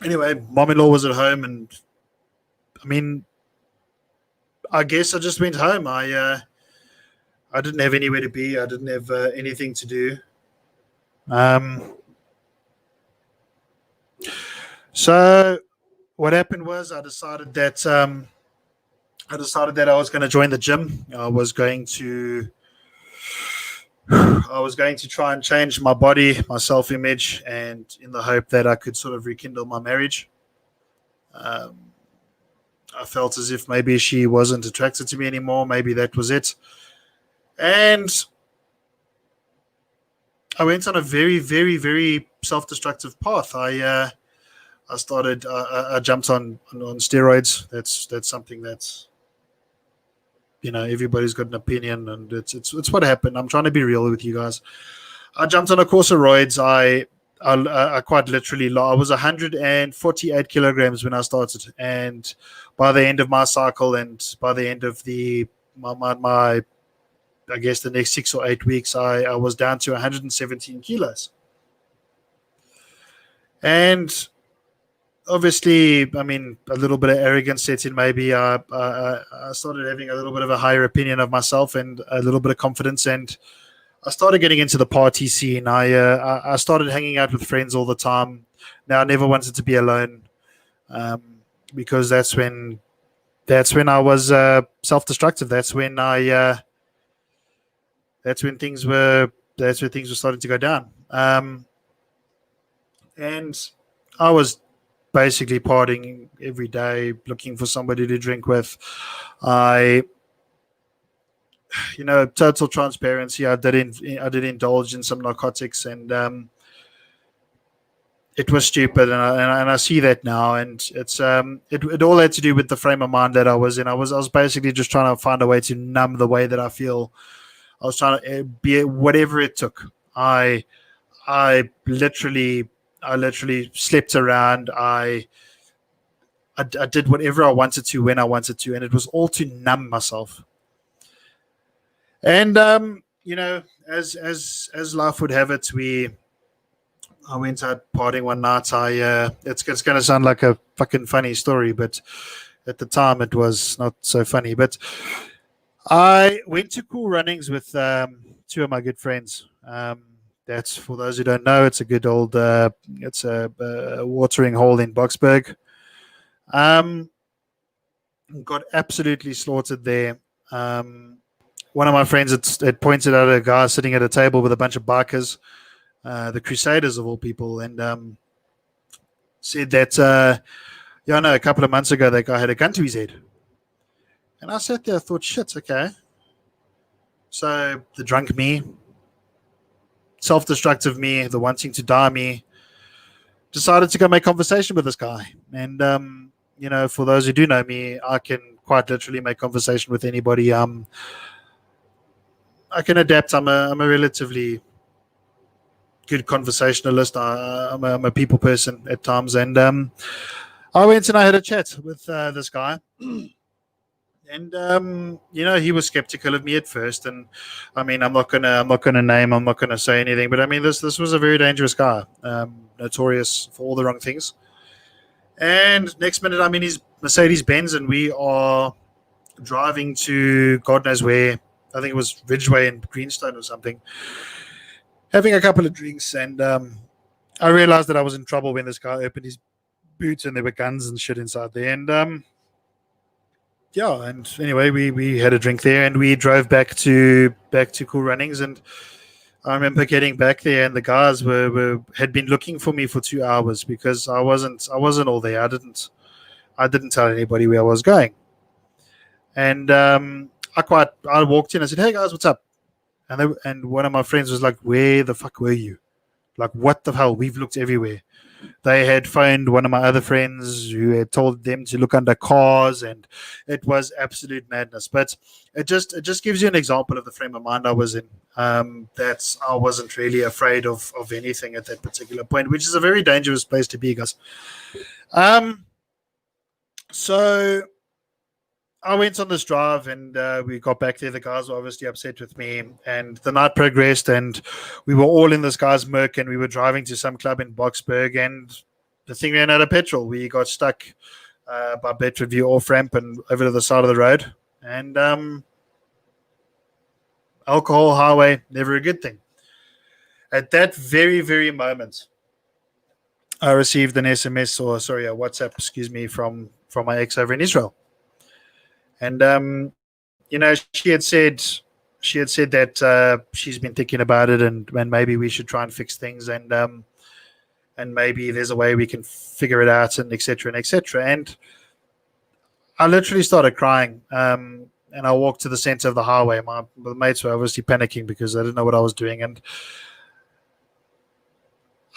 Anyway, mom-in-law was at home, and I guess I just went home. I didn't have anywhere to be. I didn't have anything to do. So what happened was I decided that I was going to join the gym. I was going to try and change my body, my self-image, and in the hope that I could sort of rekindle my marriage. I felt as if maybe she wasn't attracted to me anymore. Maybe that was it. And I went on a very, very, very self-destructive path. I started. I jumped on steroids. That's something that's, everybody's got an opinion, and it's what happened. I'm trying to be real with you guys. I jumped on a course of roids. I quite literally, I was 148 kilograms when I started, and by the end of my cycle, and by the end of my I guess the next 6 or 8 weeks, I was down to 117 kilos. And obviously, I mean, a little bit of arrogance set in. Maybe I started having a little bit of a higher opinion of myself and a little bit of confidence, and I started getting into the party scene. I started hanging out with friends all the time. Now I never wanted to be alone, because that's when I was self-destructive. That's when things were starting to go down. And I was basically partying every day, looking for somebody to drink with. Total transparency. I did indulge in some narcotics, and it was stupid, and I see that now, and it all had to do with the frame of mind that I was in. I was basically just trying to find a way to numb the way that I feel. I was trying to be whatever it took. I literally slept around. I did whatever I wanted to when I wanted to, and it was all to numb myself. And as life would have it, I went out partying one night. It's going to sound like a fucking funny story, but at the time it was not so funny. But I went to Cool Runnings with two of my good friends. That's, for those who don't know, it's a good old it's a watering hole in Boksburg. Got absolutely slaughtered there. One of my friends had pointed out a guy sitting at a table with a bunch of bikers, the Crusaders of all people, and said that, a couple of months ago that guy had a gun to his head. And I sat there, I thought, shit, okay. So the drunk me, self-destructive me, the wanting to die me, decided to go make conversation with this guy. And, for those who do know me, I can quite literally make conversation with anybody. I can adapt. I'm a relatively good conversationalist. I'm a people person at times, and I went and I had a chat with this guy, and he was skeptical of me at first. And I mean, I'm not gonna say anything, but I mean, this was a very dangerous guy, notorious for all the wrong things. And next minute, I'm in his Mercedes Benz, and we are driving to God knows where. I think it was Ridgeway and Greenstone or something, having a couple of drinks, and I realized that I was in trouble when this guy opened his boots and there were guns and shit inside there. And and anyway, we had a drink there, and we drove back to Cool Runnings. And I remember getting back there, and the guys had been looking for me for 2 hours because I wasn't all there. I didn't tell anybody where I was going, and I walked in. I said, "Hey guys, what's up?" And one of my friends was like, "Where the fuck were you? Like, what the hell? We've looked everywhere." They had phoned one of my other friends who had told them to look under cars, and it was absolute madness. But it just gives you an example of the frame of mind I was in. That I wasn't really afraid of anything at that particular point, which is a very dangerous place to be, guys. So I went on this drive, and we got back there. The guys were obviously upset with me, and the night progressed, and we were all in this guy's Merc, and we were driving to some club in Boksburg, and the thing ran out of petrol. We got stuck by Bedford View off ramp and over to the side of the road, and alcohol highway, never a good thing. At that very, very moment, I received an SMS, or sorry, a WhatsApp, from my ex over in Israel. And she had said that she's been thinking about it, and maybe we should try and fix things, and maybe there's a way we can figure it out, and etc. and etc. And I literally started crying. And I walked to the center of the highway. My mates were obviously panicking because they didn't know what I was doing, and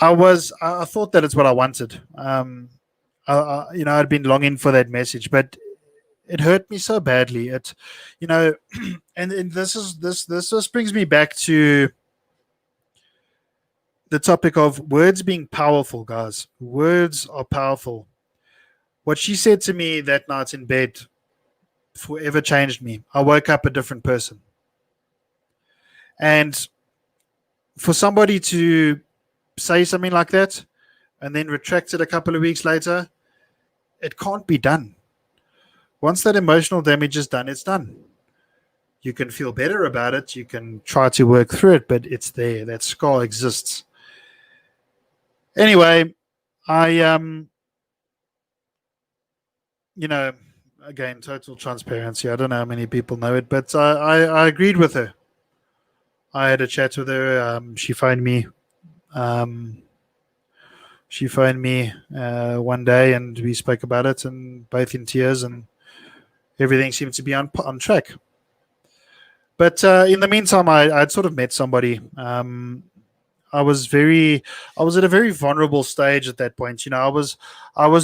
I thought that it's what I wanted. I'd been longing for that message, but it hurt me so badly. It, you know, and this brings me back to the topic of words being powerful, guys. Words are powerful. What she said to me that night in bed forever changed me. I woke up a different person. And for somebody to say something like that and then retract it a couple of weeks later, it can't be done. Once that emotional damage is done, it's done. You can feel better about it. You can try to work through it, but it's there. That scar exists. Anyway, I you know, again, total transparency. I don't know how many people know it, but I agreed with her. I had a chat with her. She phoned me. Um, she phoned me one day, and we spoke about it, and both in tears, and everything seemed to be on track. But in the meantime, I'd sort of met somebody. I was very, I was at a very vulnerable stage at that point. I was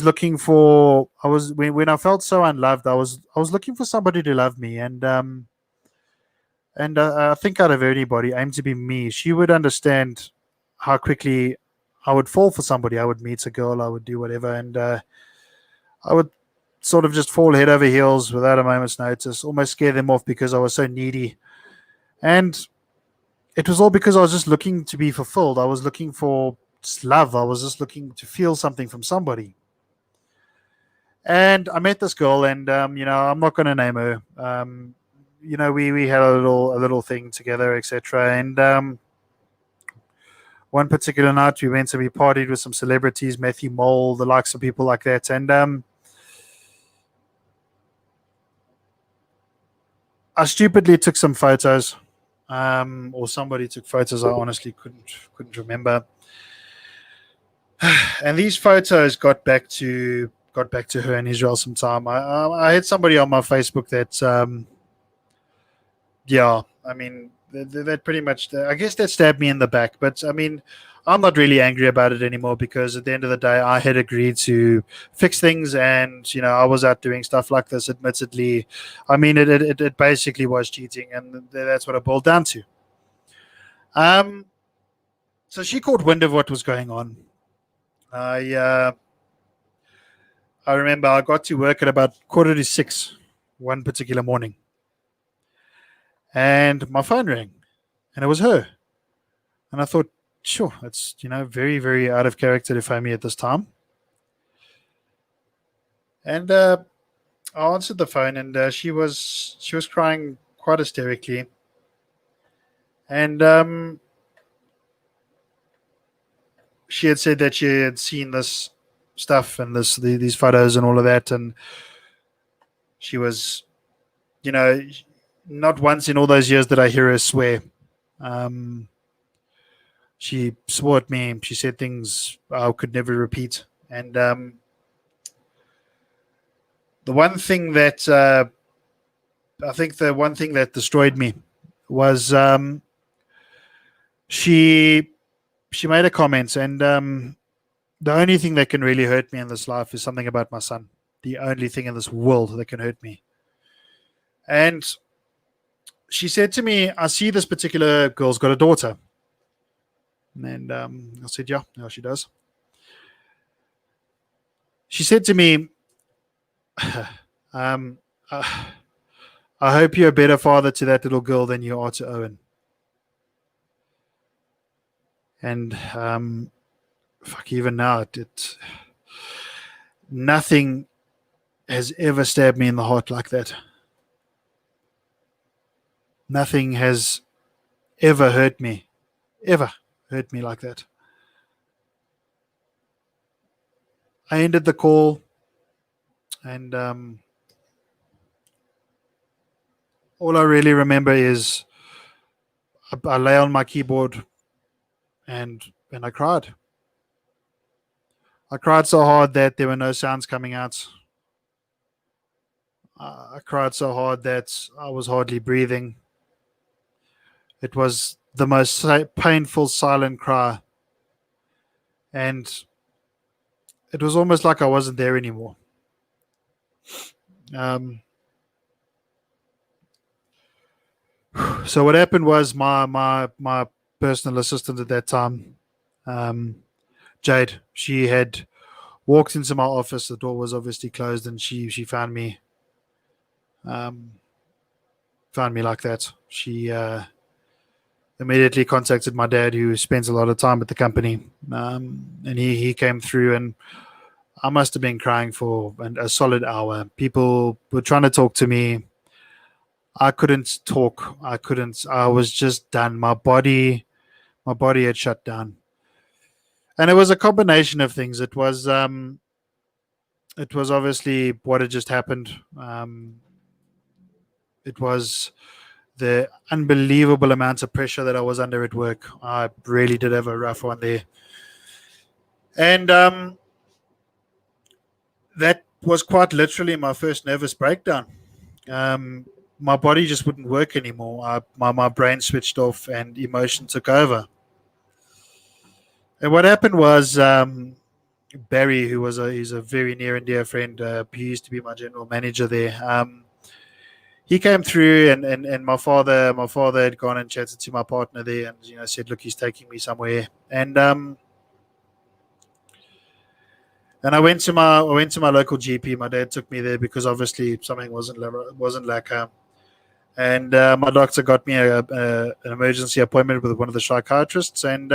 looking for, I was when I felt so unloved. I was looking for somebody to love me, and I think out of anybody, aimed to be me. She would understand how quickly I would fall for somebody. I would meet a girl, I would do whatever, and I would sort of just fall head over heels without a moment's notice, almost scare them off because I was so needy. And it was all because I was just looking to be fulfilled. I was looking for just love. I was just looking to feel something from somebody. And I met this girl, and I'm not going to name her. We had a little thing together, etc. And one particular night, we partied with some celebrities, Matthew Mole, the likes of people like that, and I stupidly took some photos, or somebody took photos. I honestly couldn't remember. And these photos got back to her in Israel sometime. I had somebody on my Facebook that, yeah, I mean, that pretty much, I guess that stabbed me in the back. But I mean, I'm not really angry about it anymore because at the end of the day, I had agreed to fix things, and I was out doing stuff like this. Admittedly, I mean, it basically was cheating, and that's what it boiled down to. Um, so she caught wind of what was going on. I uh, I remember I got to work at about 5:45 one particular morning, and my phone rang, and it was her. And I thought, sure, it's very very out of character to phone me at this time. And I answered the phone, and she was crying quite hysterically, and she had said that she had seen this stuff and these photos and all of that, and she was, you know, not once in all those years did I hear her swear. Um, she swore at me. She said things I could never repeat. And the one thing that I think the one thing that destroyed me was she she made a comment, and the only thing that can really hurt me in this life is something about my son. The only thing in this world that can hurt me. And she said to me, "I see this particular girl's got a daughter." And I said, "Yeah, yeah, she does." She said to me, um, uh, "I hope you're a better father to that little girl than you are to Owen." And fuck, even now, nothing has ever stabbed me in the heart like that. Nothing has ever hurt me, ever hurt me like that. I ended the call, and all I really remember is I lay on my keyboard, and I cried. I cried so hard that there were no sounds coming out. I cried so hard that I was hardly breathing. It was the most painful silent cry, and it was almost like I wasn't there anymore. Um, so what happened was my personal assistant at that time, um, Jade, she had walked into my office. The door was obviously closed, and she um, found me like that. She immediately contacted my dad, who spends a lot of time at the company, and he came through, and I must have been crying for a solid hour. People were trying to talk to me. I couldn't talk. I couldn't. I was just done. My body had shut down, and it was a combination of things. It was obviously what had just happened. It was the unbelievable amounts of pressure that I was under at work. I really did have a rough one there, and that was quite literally my first nervous breakdown. My body just wouldn't work anymore. My brain switched off and emotion took over. And what happened was, Barry, he's a very near and dear friend. He used to be my general manager there. He came through, and my father had gone and chatted to my partner there, and said, look, he's taking me somewhere, and I went to my local GP. My dad took me there because obviously something wasn't like and my doctor got me an emergency appointment with one of the psychiatrists, and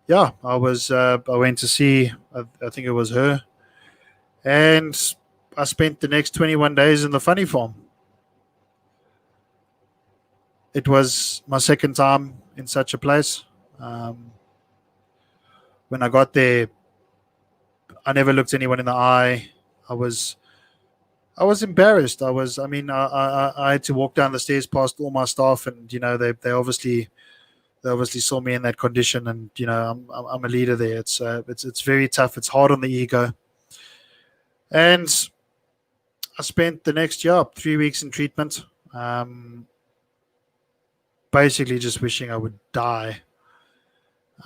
yeah, I went to see, I think it was her, and I spent the next 21 days in the funny farm. It was my second time in such a place. Um, when I got there, I never looked anyone in the eye. I was I was embarrassed. I mean, I had to walk down the stairs past all my staff, and they obviously saw me in that condition, and I'm a leader there. It's very tough. It's hard on the ego, and I spent the next year, 3 weeks in treatment, basically just wishing I would die.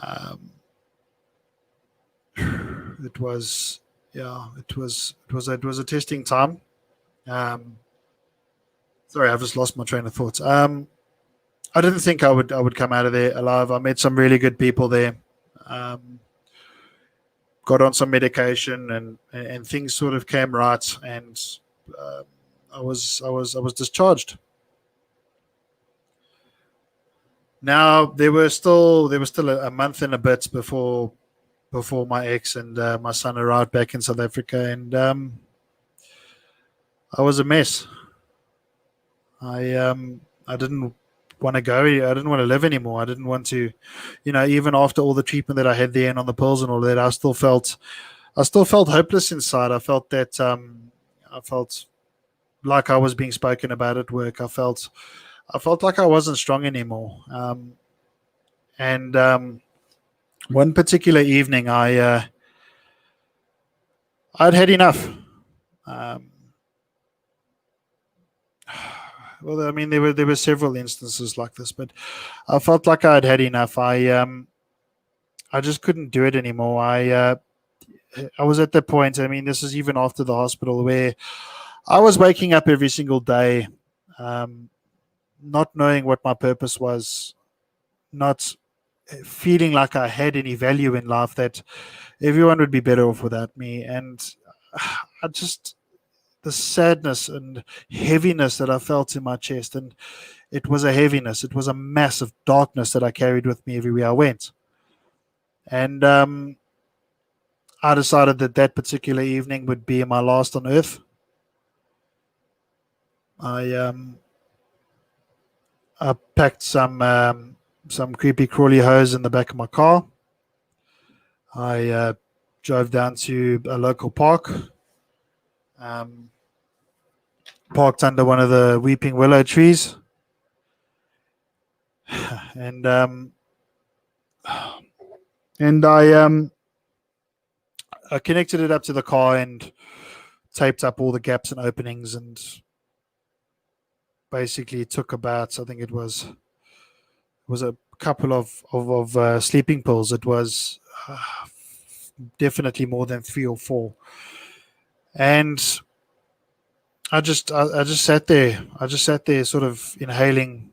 Um, it was, yeah, it was a testing time. Um, Sorry, I've just lost my train of thoughts. I didn't think I would come out of there alive. I met some really good people there. Um, got on some medication, and things sort of came right, and uh, I was discharged. Now there was still a month and a bit before my ex and my son arrived back in South Africa, and I was a mess. I didn't want to go. I didn't want to live anymore. I didn't want to, even after all the treatment that I had there and on the pills and all that, I still felt hopeless inside. I felt like I was being spoken about at work. I felt like I wasn't strong anymore. And one particular evening, I'd had enough. Um, well, I mean, there were several instances like this, but I felt like I had had enough. I just couldn't do it anymore. I was at the point. I mean, this is even after the hospital, where I was waking up every single day, um, not knowing what my purpose was, not feeling like I had any value in life, that everyone would be better off without me. And I just, the sadness and heaviness that I felt in my chest, and it was a heaviness, it was a massive darkness that I carried with me everywhere I went. And I decided that that particular evening would be my last on earth. I packed some creepy crawly hose in the back of my car. I drove down to a local park, um, parked under one of the weeping willow trees, and I connected it up to the car and taped up all the gaps and openings, and basically took about, I think it was a couple of sleeping pills. It was definitely more than 3 or 4, and I just sat there. I just sat there, sort of inhaling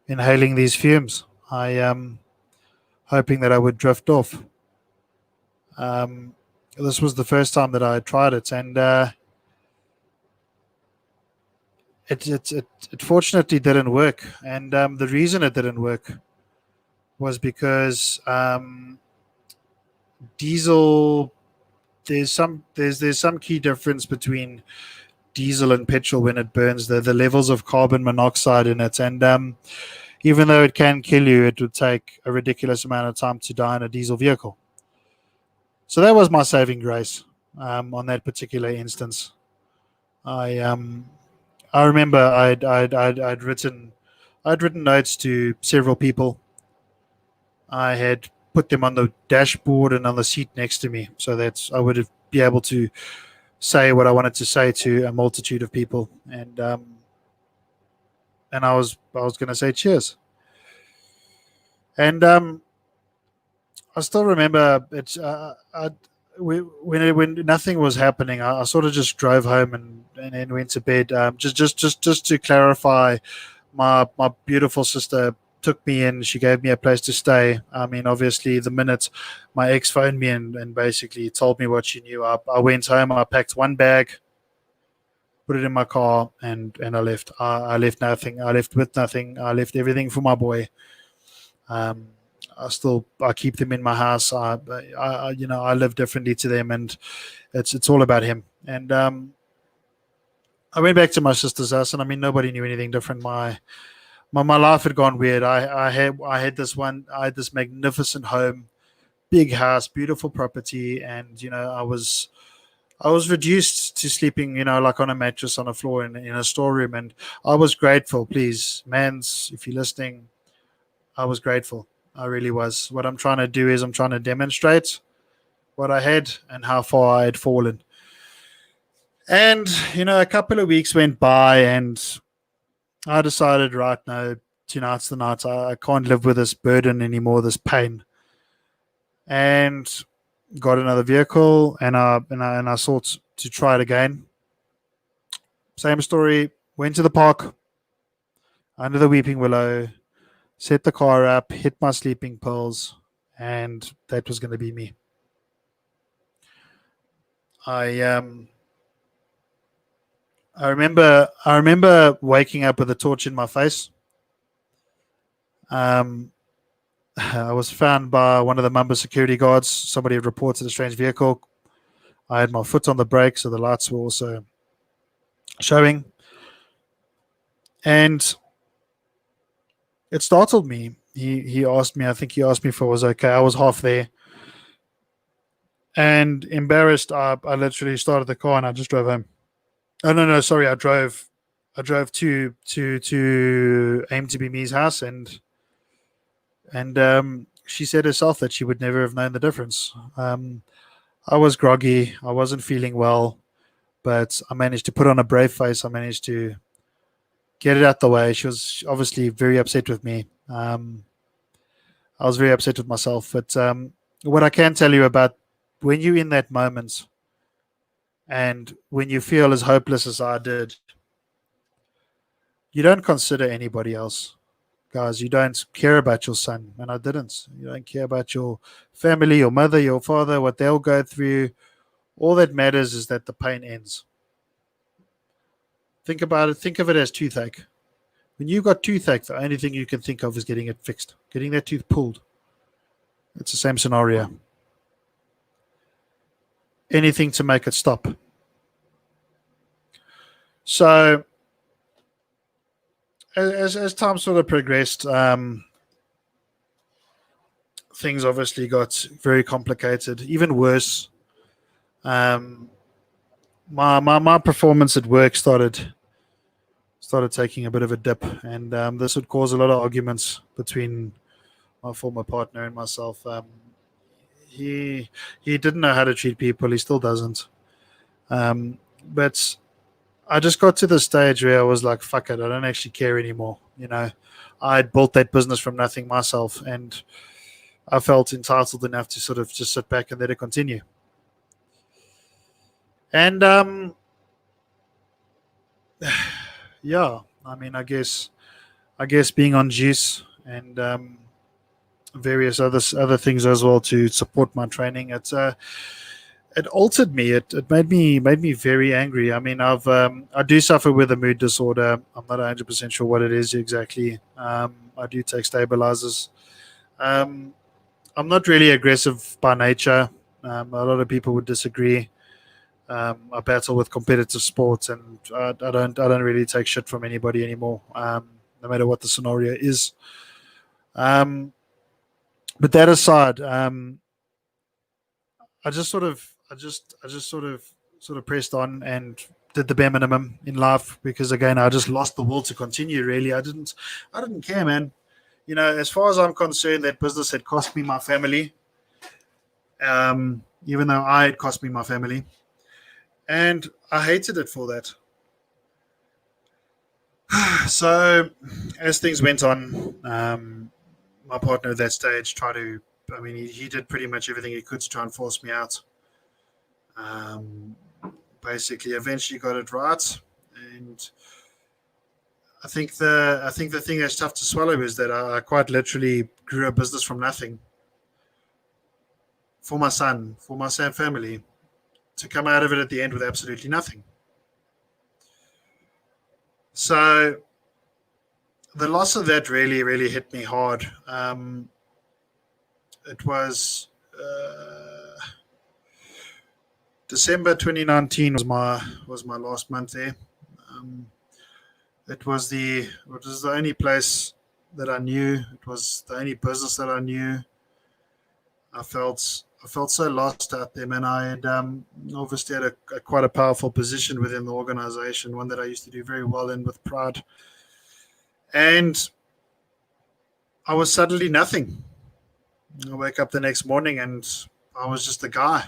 these fumes. I hoping that I would drift off. Um, this was the first time that I had tried it, and it fortunately didn't work. And the reason it didn't work was because diesel. There's some key difference between diesel and petrol when it burns. The levels of carbon monoxide in it, and even though it can kill you, it would take a ridiculous amount of time to die in a diesel vehicle. So that was my saving grace on that particular instance. I I remember I'd written notes to several people. I had put them on the dashboard and on the seat next to me, so that I would be able to say what I wanted to say to a multitude of people. And I was going to say cheers. And I still remember it. When nothing was happening, I sort of just drove home and then went to bed. Just to clarify, my beautiful sister took me in. She gave me a place to stay. I mean, obviously, the minute my ex phoned me and basically told me what she knew, I went home. I packed one bag, put it in my car, and I left. I left nothing. I left with nothing. I left everything for my boy. Um, I keep them in my house. I live differently to them, and it's all about him. And I went back to my sister's house, and I mean nobody knew anything different. My life had gone weird. I had this magnificent home, big house, beautiful property, and I was reduced to sleeping, like on a mattress on a floor in a storeroom, and I was grateful. Please, mans, if you're listening, I was grateful. I really was. What I'm trying to do is I'm trying to demonstrate what I had and how far I had fallen. And a couple of weeks went by, and I decided, right now, tonight's the night. I can't live with this burden anymore, this pain. And got another vehicle, and I sought to try it again. Same story. Went to the park under the weeping willow, set the car up, hit my sleeping pills, and that was going to be me. I I remember waking up with a torch in my face. Um, I was found by one of the Mumba security guards. Somebody had reported a strange vehicle. I had my foot on the brake, so the lights were also showing, and it startled me. He asked me. I think he asked me if I was okay. I was half there, and embarrassed, I literally started the car and I just drove home. Oh no, no, sorry. I drove to aim to be me's house, and she said herself that she would never have known the difference. I was groggy. I wasn't feeling well, but I managed to put on a brave face. I managed to get it out the way. She was obviously very upset with me. I was very upset with myself. But what I can tell you about when you're in that moment and when you feel as hopeless as I did, you don't consider anybody else. Guys, you don't care about your son, and I didn't. You don't care about your family, your mother, your father, what they'll go through. All that matters is that the pain ends. Think about it. Think of it as toothache. When you got toothache, the only thing you can think of is getting it fixed, getting that tooth pulled. It's the same scenario. Anything to make it stop. So as time sort of progressed, things obviously got very complicated, even worse. Um, my performance at work started taking a bit of a dip, and this would cause a lot of arguments between my former partner and myself. He didn't know how to treat people. He still doesn't. But I just got to the stage where I was like, fuck it, I don't actually care anymore. I had built that business from nothing myself, and I felt entitled enough to sort of just sit back and let it continue. And yeah, I mean, I guess being on juice and various other things as well to support my training. It altered me. It made me very angry. I mean, I do suffer with a mood disorder. I'm not 100% sure what it is exactly. I do take stabilizers. Um, I'm not really aggressive by nature. A lot of people would disagree. I battle with competitive sports, and I don't really take shit from anybody anymore, no matter what the scenario is. Um, but that aside, I just sort of pressed on and did the bare minimum in life because again I just lost the will to continue. Really, I didn't care, man. As far as I'm concerned, that business had cost me my family. Even though I had cost me my family, and I hated it for that. So, as things went on, my partner at that stage tried to. I mean, he did pretty much everything he could to try and force me out. Um, Basically, eventually got it right, and I think the thing that's tough to swallow is that I quite literally grew a business from nothing for my son family, to come out of it at the end with absolutely nothing. So the loss of that really, really hit me hard. It was December 2019 was my last month there. Um, it was the only place that I knew. It was the only business that I knew. I felt so lost out there, man. I had obviously had quite a powerful position within the organization, one that I used to do very well in with pride, and I was suddenly nothing. I wake up the next morning and I was just a guy.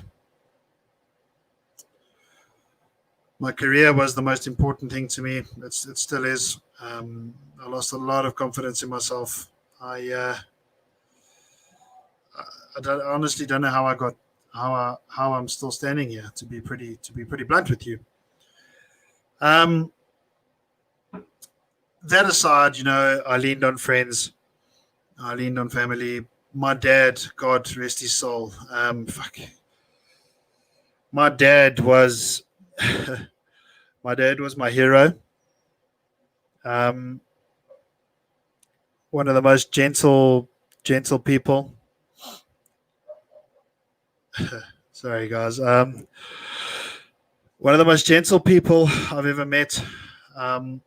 My career was the most important thing to me. It still is. I lost a lot of confidence in myself. I honestly don't know how I got how I'm still standing here. To be pretty blunt with you. Um, that aside, I leaned on friends. I leaned on family. My dad, God rest his soul. Fuck. My dad was my dad was my hero. Um, One of the most gentle people. Sorry, guys. One of the most gentle people I've ever met. Um,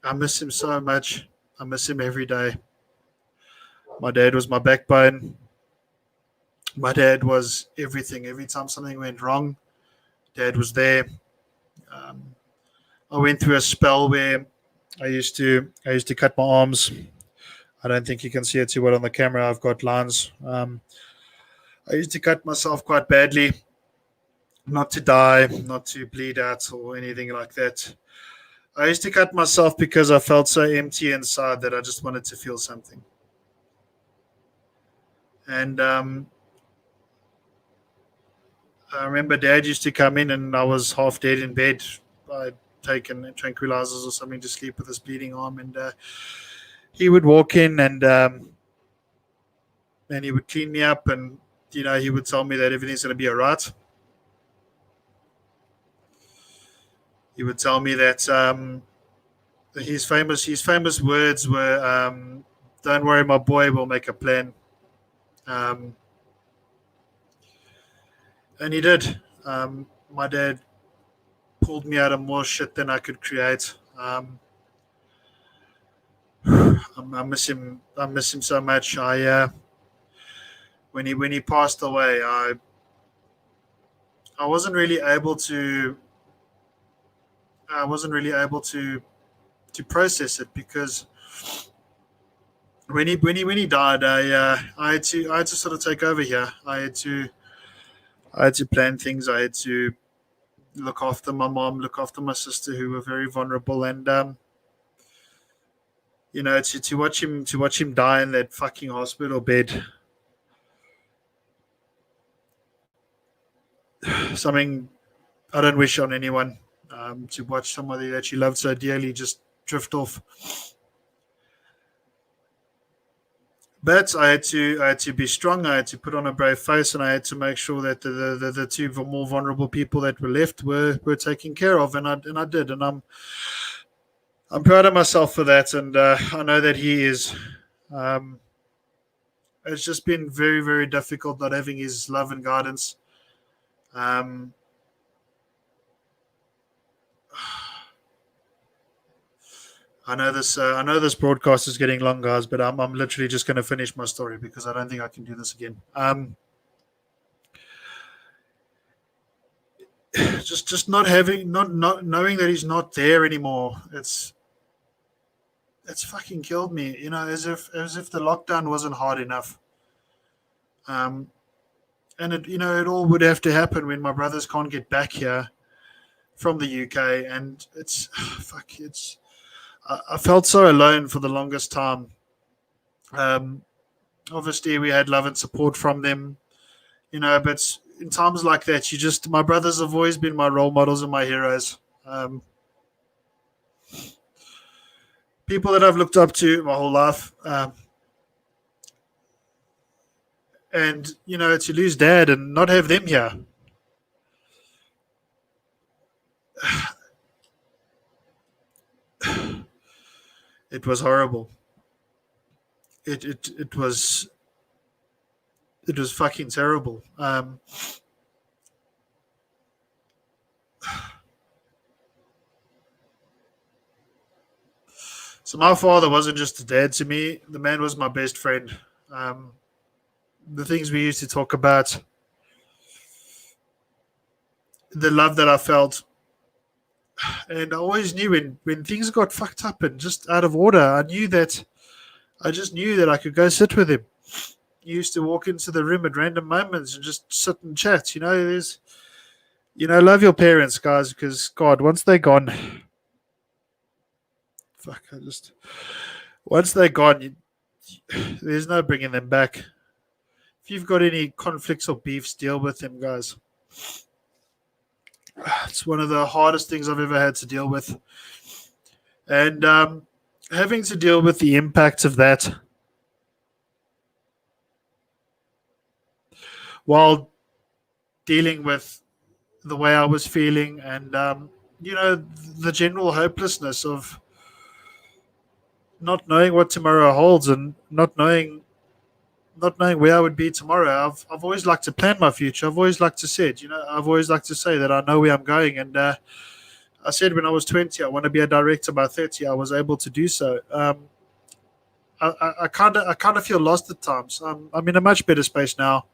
I miss him so much. I miss him every day. My dad was my backbone. My dad was everything. Every time something went wrong, dad was there. Um, I went through a spell where I used to cut my arms. I don't think you can see it too well on the camera. I've got lines. I used to cut myself quite badly, not to die, not to bleed out or anything like that. I used to cut myself because I felt so empty inside that I just wanted to feel something. And I remember Dad used to come in, and I was half dead in bed. I'd taken tranquilizers or something to sleep with this bleeding arm, and he would walk in and he would clean me up, and he would tell me that everything's going to be all right. He would tell me that his famous words were, "Don't worry, my boy, we'll make a plan." Um, and he did. My dad pulled me out of more shit than I could create. I miss him. I miss him so much. When he passed away, I wasn't really able to. I wasn't really able to process it because when he died, I had to sort of take over here. I had to plan things. I had to look after my mom, look after my sister, who were very vulnerable, and to watch him die in that fucking hospital bed, something I don't wish on anyone. To watch somebody that you loved so dearly just drift off. But I had to be strong. I had to put on a brave face, and I had to make sure that the two more vulnerable people that were left were taken care of, and I did, and I'm proud of myself for that, and I know that he is. Um, it's just been very very difficult not having his love and guidance. Um, I know this broadcast is getting long, guys, but I'm literally just going to finish my story because I don't think I can do this again. Just not having not knowing that he's not there anymore. It's fucking killed me. As if the lockdown wasn't hard enough. Um, and it all would have to happen when my brothers can't get back here from the UK, and it's fuck. I felt so alone for the longest time. Um, Obviously, we had love and support from them, but in times like that, my brothers have always been my role models and my heroes. People that I've looked up to my whole life. And to lose dad and not have them here, it was horrible. It was fucking terrible. So my father wasn't just a dad to me. The man was my best friend. Um, the things we used to talk about, the love that I felt, and I always knew when things got fucked up and just out of order, I just knew that I could go sit with him. He used to walk into the room at random moments and just sit and chat. Love your parents, guys, because God, once they're gone, fuck, once they're gone, there's no bringing them back. If you've got any conflicts or beefs, deal with them, guys. It's one of the hardest things I've ever had to deal with, and having to deal with the impact of that while dealing with the way I was feeling, and the general hopelessness of not knowing what tomorrow holds, and not knowing where I would be tomorrow. I've always liked to plan my future. I've always liked to say, I've always liked to say that I know where I'm going. And I said when I was 20, I want to be a director by 30. I was able to do so. I kind of feel lost at times. I'm in a much better space now.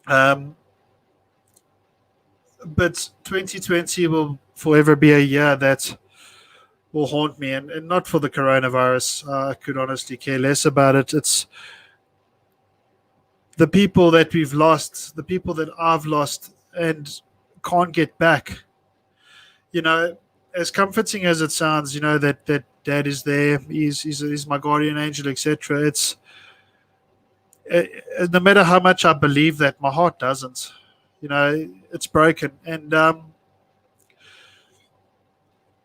Um, but 2020 will forever be a year that will haunt me, and not for the coronavirus. I could honestly care less about it. It's the people that we've lost, the people that I've lost and can't get back. As comforting as it sounds, that dad is there. He's my guardian angel, etc. No matter how much I believe that, my heart doesn't. It's broken, and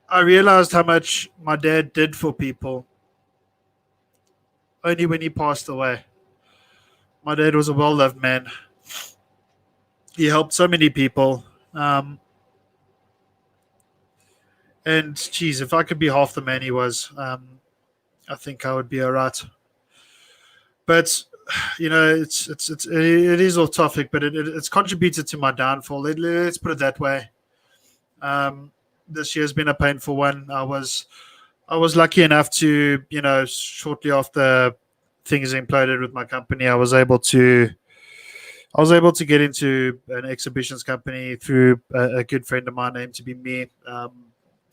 I realized how much my dad did for people only when he passed away. My dad was a well loved man. He helped so many people. And geez, if I could be half the man he was, I think I would be all right. But it is off topic, but it's contributed to my downfall. Let's put it that way. This year's been a painful one. I was lucky enough to, shortly after things imploded with my company, I was able to get into an exhibitions company through a good friend of mine named to be me.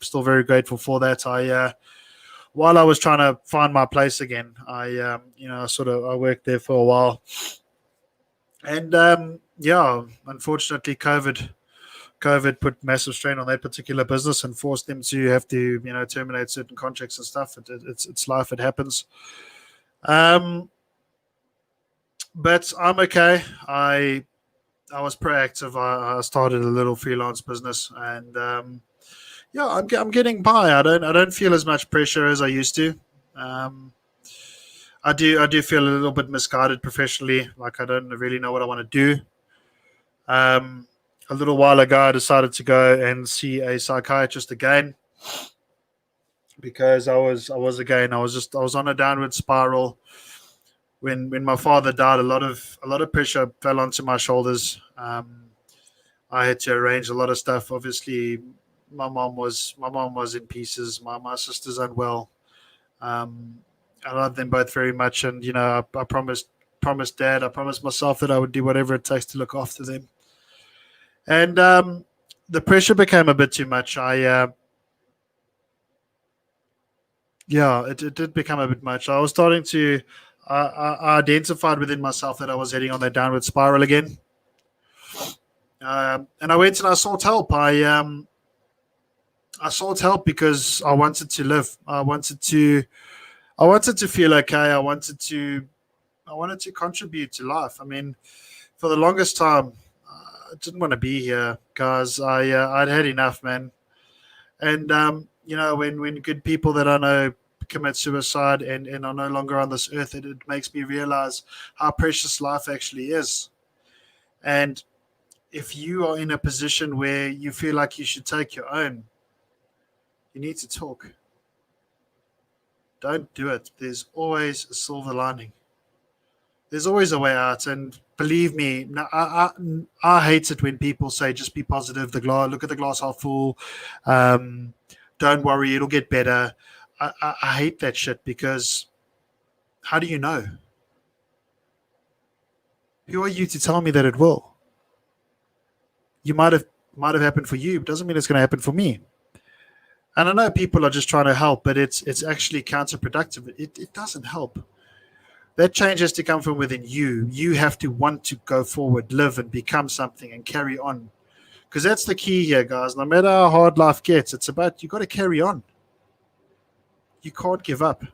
Still very grateful for that. While I was trying to find my place again, I worked there for a while, and unfortunately, COVID COVID put massive strain on that particular business and forced them to have to, terminate certain contracts and stuff. It's life. It happens. Um, but I'm okay. I was proactive. I started a little freelance business, and yeah, I'm getting by. I don't feel as much pressure as I used to. Um, I do feel a little bit misguided professionally. Like I don't really know what I want to do. Um, a little while ago, I decided to go and see a psychiatrist again because I was on a downward spiral. When my father died, a lot of pressure fell onto my shoulders. I had to arrange a lot of stuff. Obviously, my mom was in pieces. My sister's unwell. Um, I love them both very much, and I promised Dad, I promised myself that I would do whatever it takes to look after them. And the pressure became a bit too much. Yeah, it did become a bit much. I was starting to, I identified within myself that I was heading on that downward spiral again. And I went and I sought help because I wanted to live. I wanted to feel okay. I wanted to contribute to life. I mean, for the longest time, I didn't want to be here, guys. I'd had enough, man. And when good people that I know commit suicide and are no longer on this earth, it makes me realize how precious life actually is. And if you are in a position where you feel like you should take your own, you need to talk. Don't do it. There's always a silver lining. There's always a way out. And believe me, I hate it when people say just be positive. Look at the glass half full. Um, don't worry, it'll get better. I hate that shit because how do you know? Who are you to tell me that it will? You might have happened for you, but doesn't mean it's going to happen for me. And I know people are just trying to help, but it's actually counterproductive. It doesn't help. That change has to come from within you. You have to want to go forward, live, and become something and carry on. Because that's the key here, guys. No matter how hard life gets, it's about you got to carry on. You can't give up.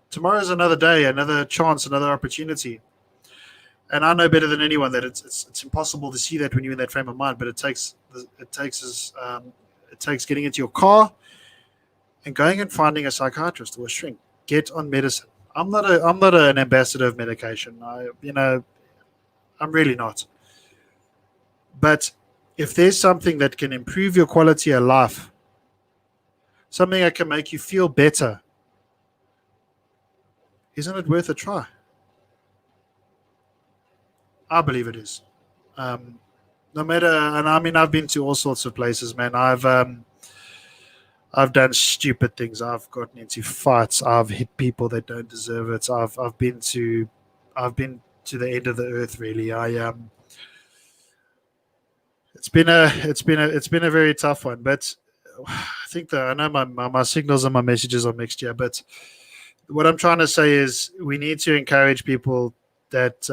Tomorrow's another day, another chance, another opportunity. And I know better than anyone that it's impossible to see that when you're in that frame of mind. But it takes getting into your car and going and finding a psychiatrist or a shrink. Get on medicine. I'm not an ambassador of medication. I'm really not. But if there's something that can improve your quality of life, something that can make you feel better, isn't it worth a try? I believe it is. Um, no matter, and I mean, I've been to all sorts of places, man. I've done stupid things. I've gotten into fights. I've hit people that don't deserve it. I've been to the end of the earth. Really, it's been a very tough one. But I think that I know my signals and my messages are mixed here. But what I'm trying to say is we need to encourage people that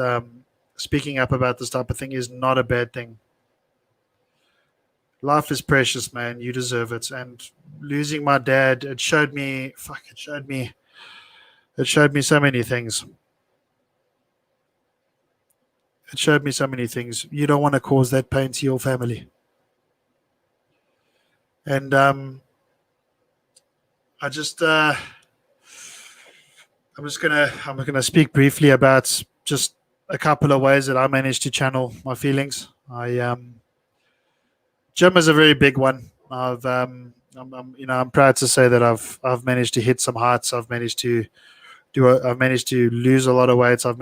speaking up about this type of thing is not a bad thing. Life is precious, man. You deserve it. And losing my dad, it showed me so many things. It showed me so many things. You don't want to cause that pain to your family. And I just, I'm gonna speak briefly about just a couple of ways that I managed to channel my feelings. Gym is a very big one. I'm proud to say that I've managed to hit some heights. I've managed to lose a lot of weight. I've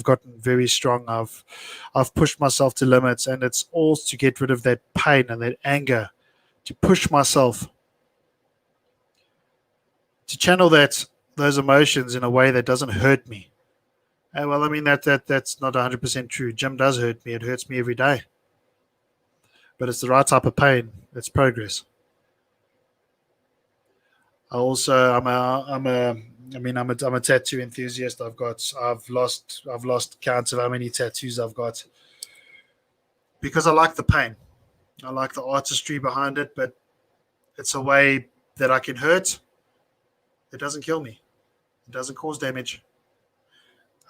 gotten very strong. I've pushed myself to limits, and it's all to get rid of that pain and that anger, to push myself to channel those emotions in a way that doesn't hurt me. Well, I mean that's not 100% true. Gym does hurt me. It hurts me every day, but it's the right type of pain. It's progress. I also I'm a tattoo enthusiast. I've lost count of how many tattoos I've got. because I like the pain. I like the artistry behind it, but it's a way that I can hurt. It doesn't kill me. It doesn't cause damage.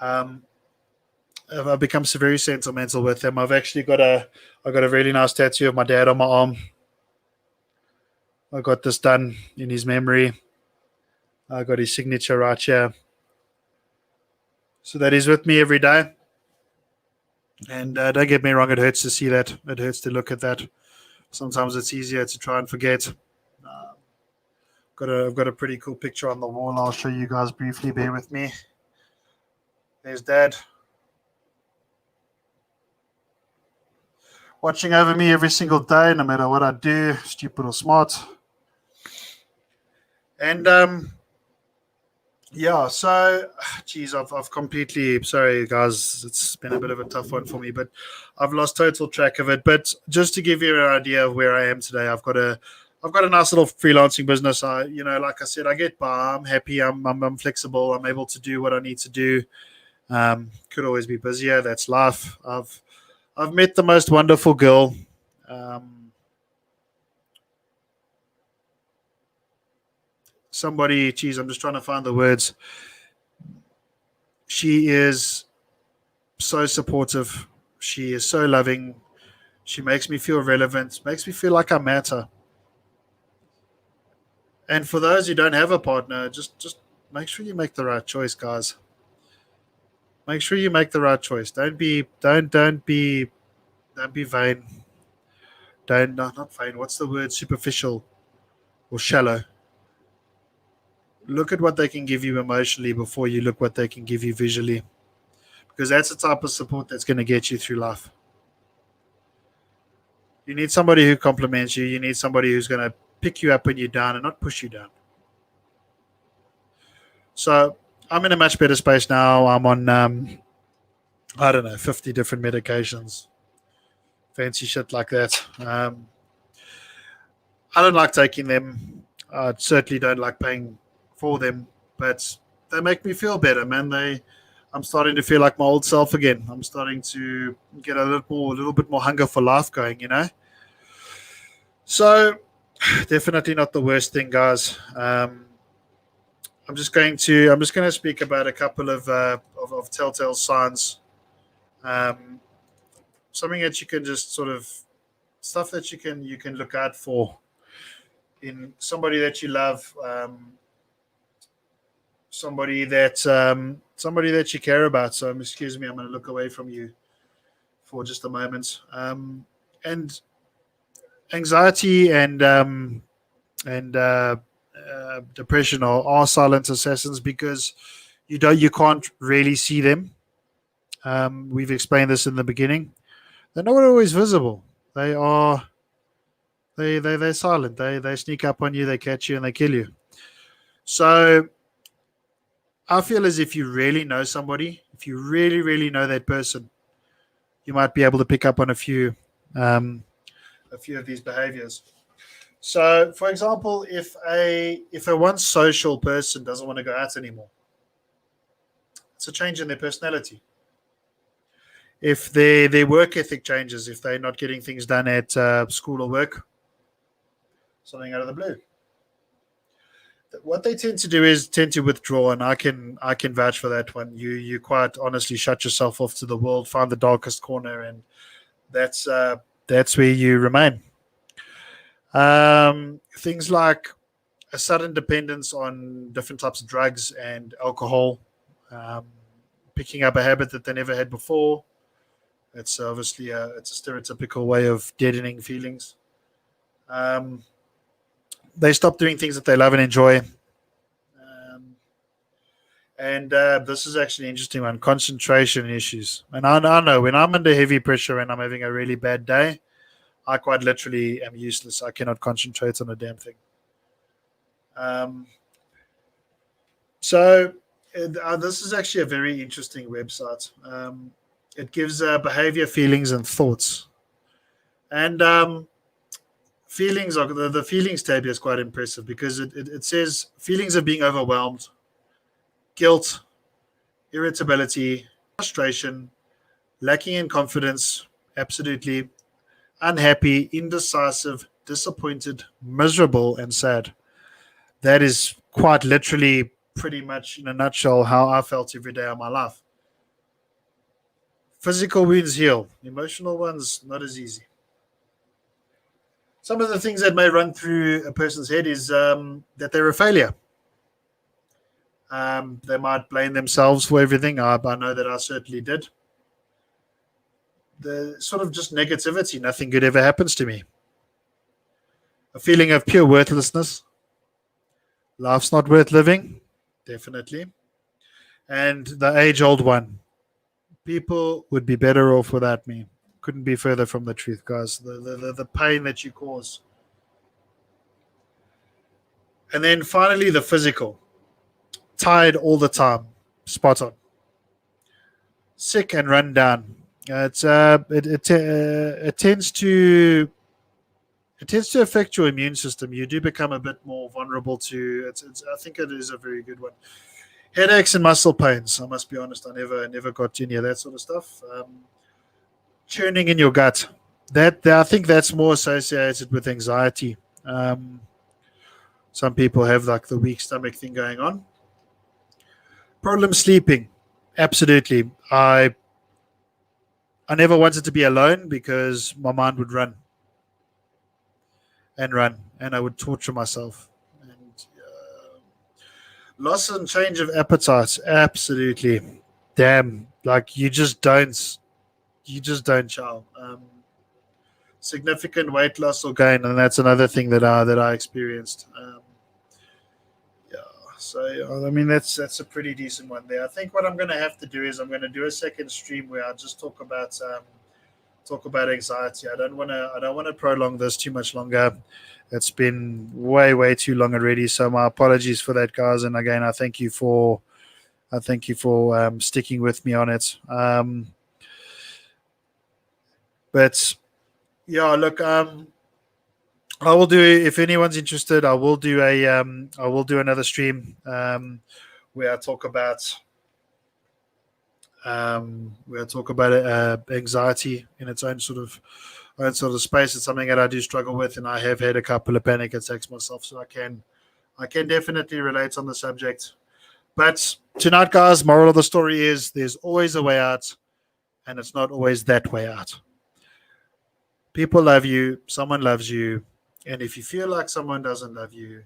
Um, I've become so very sentimental with them. I got a really nice tattoo of my dad on my arm. I got this done in his memory. I got his signature right here. So that is with me every day. And don't get me wrong, it hurts to see that. It hurts to look at that. Sometimes it's easier to try and forget. I've got a pretty cool picture on the wall. I'll show you guys briefly. Bear with me. There's Dad watching over me every single day, no matter what I do, stupid or smart. And yeah, so geez, I've completely sorry guys, it's been a bit of a tough one for me, but I've lost total track of it. But just to give you an idea of where I am today, I've got a nice little freelancing business. Like I said, I get by. I'm happy. I'm flexible. I'm able to do what I need to do. Could always be busier. That's life. I've met the most wonderful girl. Somebody, geez, I'm just trying to find the words. She is so supportive. She is so loving. She makes me feel relevant. Makes me feel like I matter. And for those who don't have a partner, just make sure you make the right choice, guys. Make sure you make the right choice. Don't be vain. Don't not vain. What's the word? Superficial or shallow. Look at what they can give you emotionally before you look what they can give you visually, because that's the type of support that's going to get you through life. You need somebody who compliments you. You need somebody who's going to pick you up when you're down and not push you down. So I'm in a much better space now. I'm on, I don't know, 50 different medications, fancy shit like that. I don't like taking them. I certainly don't like paying for them, but they make me feel better, man. I'm starting to feel like my old self again. I'm starting to get a little bit more hunger for life going, So definitely not the worst thing, guys. I'm just going to speak about a couple of telltale signs. Um, Something that you can just sort of stuff that you can look out for in somebody that you love, somebody that you care about. So excuse me, I'm going to look away from you for just a moment. And anxiety and depression are silent assassins because you can't really see them. We've explained this in the beginning. They're not always visible. They're silent. They sneak up on you. They catch you and they kill you. So I feel as if you really know somebody, if you really know that person, you might be able to pick up on a few of these behaviors. So, for example, if a once social person doesn't want to go out anymore, it's a change in their personality. If their work ethic changes, if they're not getting things done at school or work, something out of the blue. What they tend to do is tend to withdraw, and I can vouch for that one. You quite honestly shut yourself off to the world, find the darkest corner, and that's where you remain. Things like a sudden dependence on different types of drugs and alcohol, um, picking up a habit that they never had before. It's obviously it's a stereotypical way of deadening feelings. Um, they stop doing things that they love and enjoy. And this is actually an interesting one: concentration issues. And I know when I'm under heavy pressure and I'm having a really bad day, I quite literally am useless. I cannot concentrate on a damn thing. Um, this is actually a very interesting website. It gives behavior, feelings, and thoughts. And feelings are the feelings tab is quite impressive because it says feelings of being overwhelmed, guilt, irritability, frustration, lacking in confidence, absolutely, unhappy, indecisive, disappointed, miserable, and sad. That is quite literally, pretty much in a nutshell, how I felt every day of my life. Physical wounds heal, emotional ones, not as easy. Some of the things that may run through a person's head is that they're a failure. They might blame themselves for everything. I know that I certainly did. The sort of just negativity, nothing good ever happens to me. A feeling of pure worthlessness. Life's not worth living, definitely. And the age old one, people would be better off without me. Couldn't be further from the truth, guys. The pain that you cause. And then finally, the physical. Tired all the time. Spot on. Sick and run down. It tends to affect your immune system. You do become a bit more vulnerable to. I think it is a very good one. Headaches and muscle pains. I must be honest. I never got any of that sort of stuff. Churning in your gut. I think that's more associated with anxiety. Some people have like the weak stomach thing going on. Problem sleeping. Absolutely. I never wanted to be alone because my mind would run and run, and I would torture myself. And loss and change of appetite. Absolutely. Damn. Like you just don't chow. Significant weight loss or gain, and that's another thing that I experienced. Yeah, so I mean that's a pretty decent one there. I think what I'm going to have to do is I'm going to do a second stream where I just talk about anxiety. I don't want to prolong this too much longer. It's been way too long already. So my apologies for that, guys. And again, I thank you for sticking with me on it. But yeah, look, I will do, if anyone's interested, I will do another stream where I talk about anxiety in its own sort of space. It's something that I do struggle with, and I have had a couple of panic attacks myself, so I can definitely relate on the subject. But tonight, guys, moral of the story is there's always a way out, and it's not always that way out. People love you, someone loves you, and if you feel like someone doesn't love you,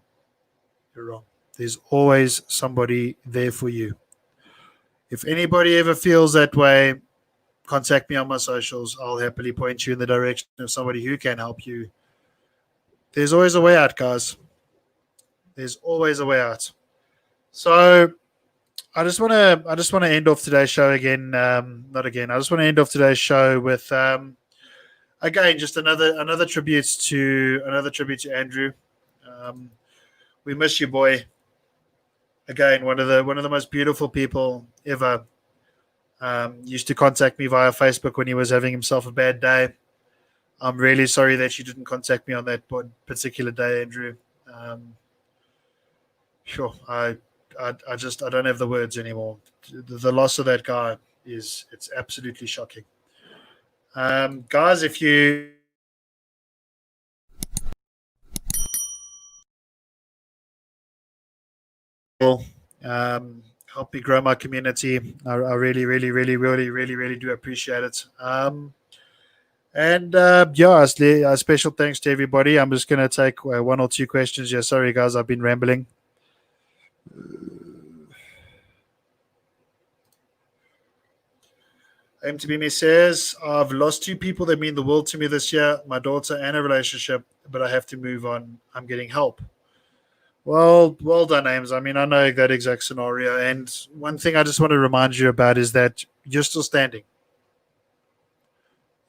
you're wrong. There's always somebody there for you. If anybody ever feels that way, contact me on my socials. I'll happily point you in the direction of somebody who can help you. There's always a way out, guys. There's always a way out. So I just want to end off today's show again. Not again. I just want to end off today's show with again just another tribute to Andrew. Um, we miss you, boy. Again, one of the most beautiful people ever. Used to contact me via Facebook when he was having himself a bad day. I'm really sorry that you didn't contact me on that particular day, Andrew. Um, sure, I don't have the words anymore. The loss of that guy it's absolutely shocking. Guys, if you help me grow my community, I really do appreciate it. And yeah, a special thanks to everybody. I'm just going to take one or two questions. Yeah, sorry guys, I've been rambling. Aim to be me says, I've lost two people that mean the world to me this year, my daughter and a relationship, but I have to move on. I'm getting help. Well done, Ames. I mean, I know that exact scenario. And one thing I just want to remind you about is that you're still standing.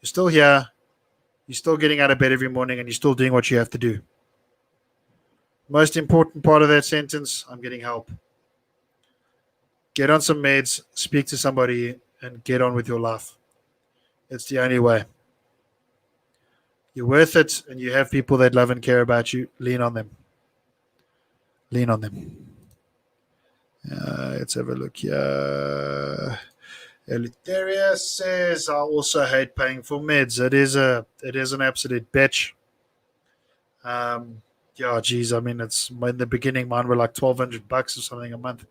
You're still here. You're still getting out of bed every morning and you're still doing what you have to do. Most important part of that sentence, I'm getting help. Get on some meds, speak to somebody, and get on with your life. It's the only way. You're worth it, and you have people that love and care about you. Lean on them. Lean on them. Let's have a look here. Eleutheria says, I also hate paying for meds. It is an absolute bitch. Yeah, geez, I mean, it's in the beginning, mine were like $1,200 or something a month.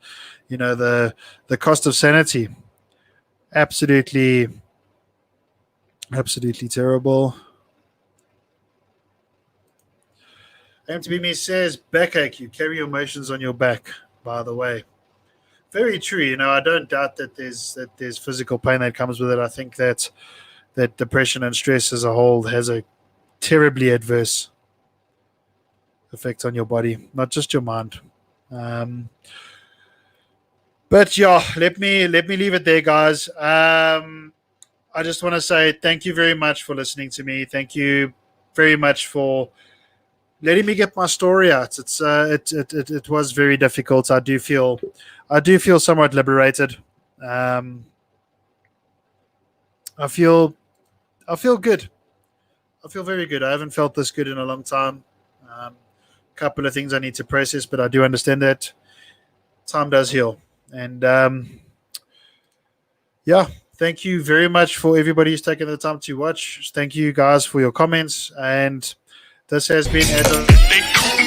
The cost of sanity, absolutely, absolutely terrible. MTB says, backache, you carry your emotions on your back, by the way. Very true. I don't doubt that there's physical pain that comes with it. I think that depression and stress as a whole has a terribly adverse effect on your body, not just your mind. But yeah, let me leave it there, guys. I just want to say thank you very much for listening to me. Thank you very much for letting me get my story out. It was very difficult. I do feel somewhat liberated. Um, I feel I feel good. I feel very good. I haven't felt this good in a long time. Couple of things I need to process, but I do understand that time does heal. And yeah, thank you very much for everybody who's taken the time to watch. Thank you guys for your comments. And this has been They call me.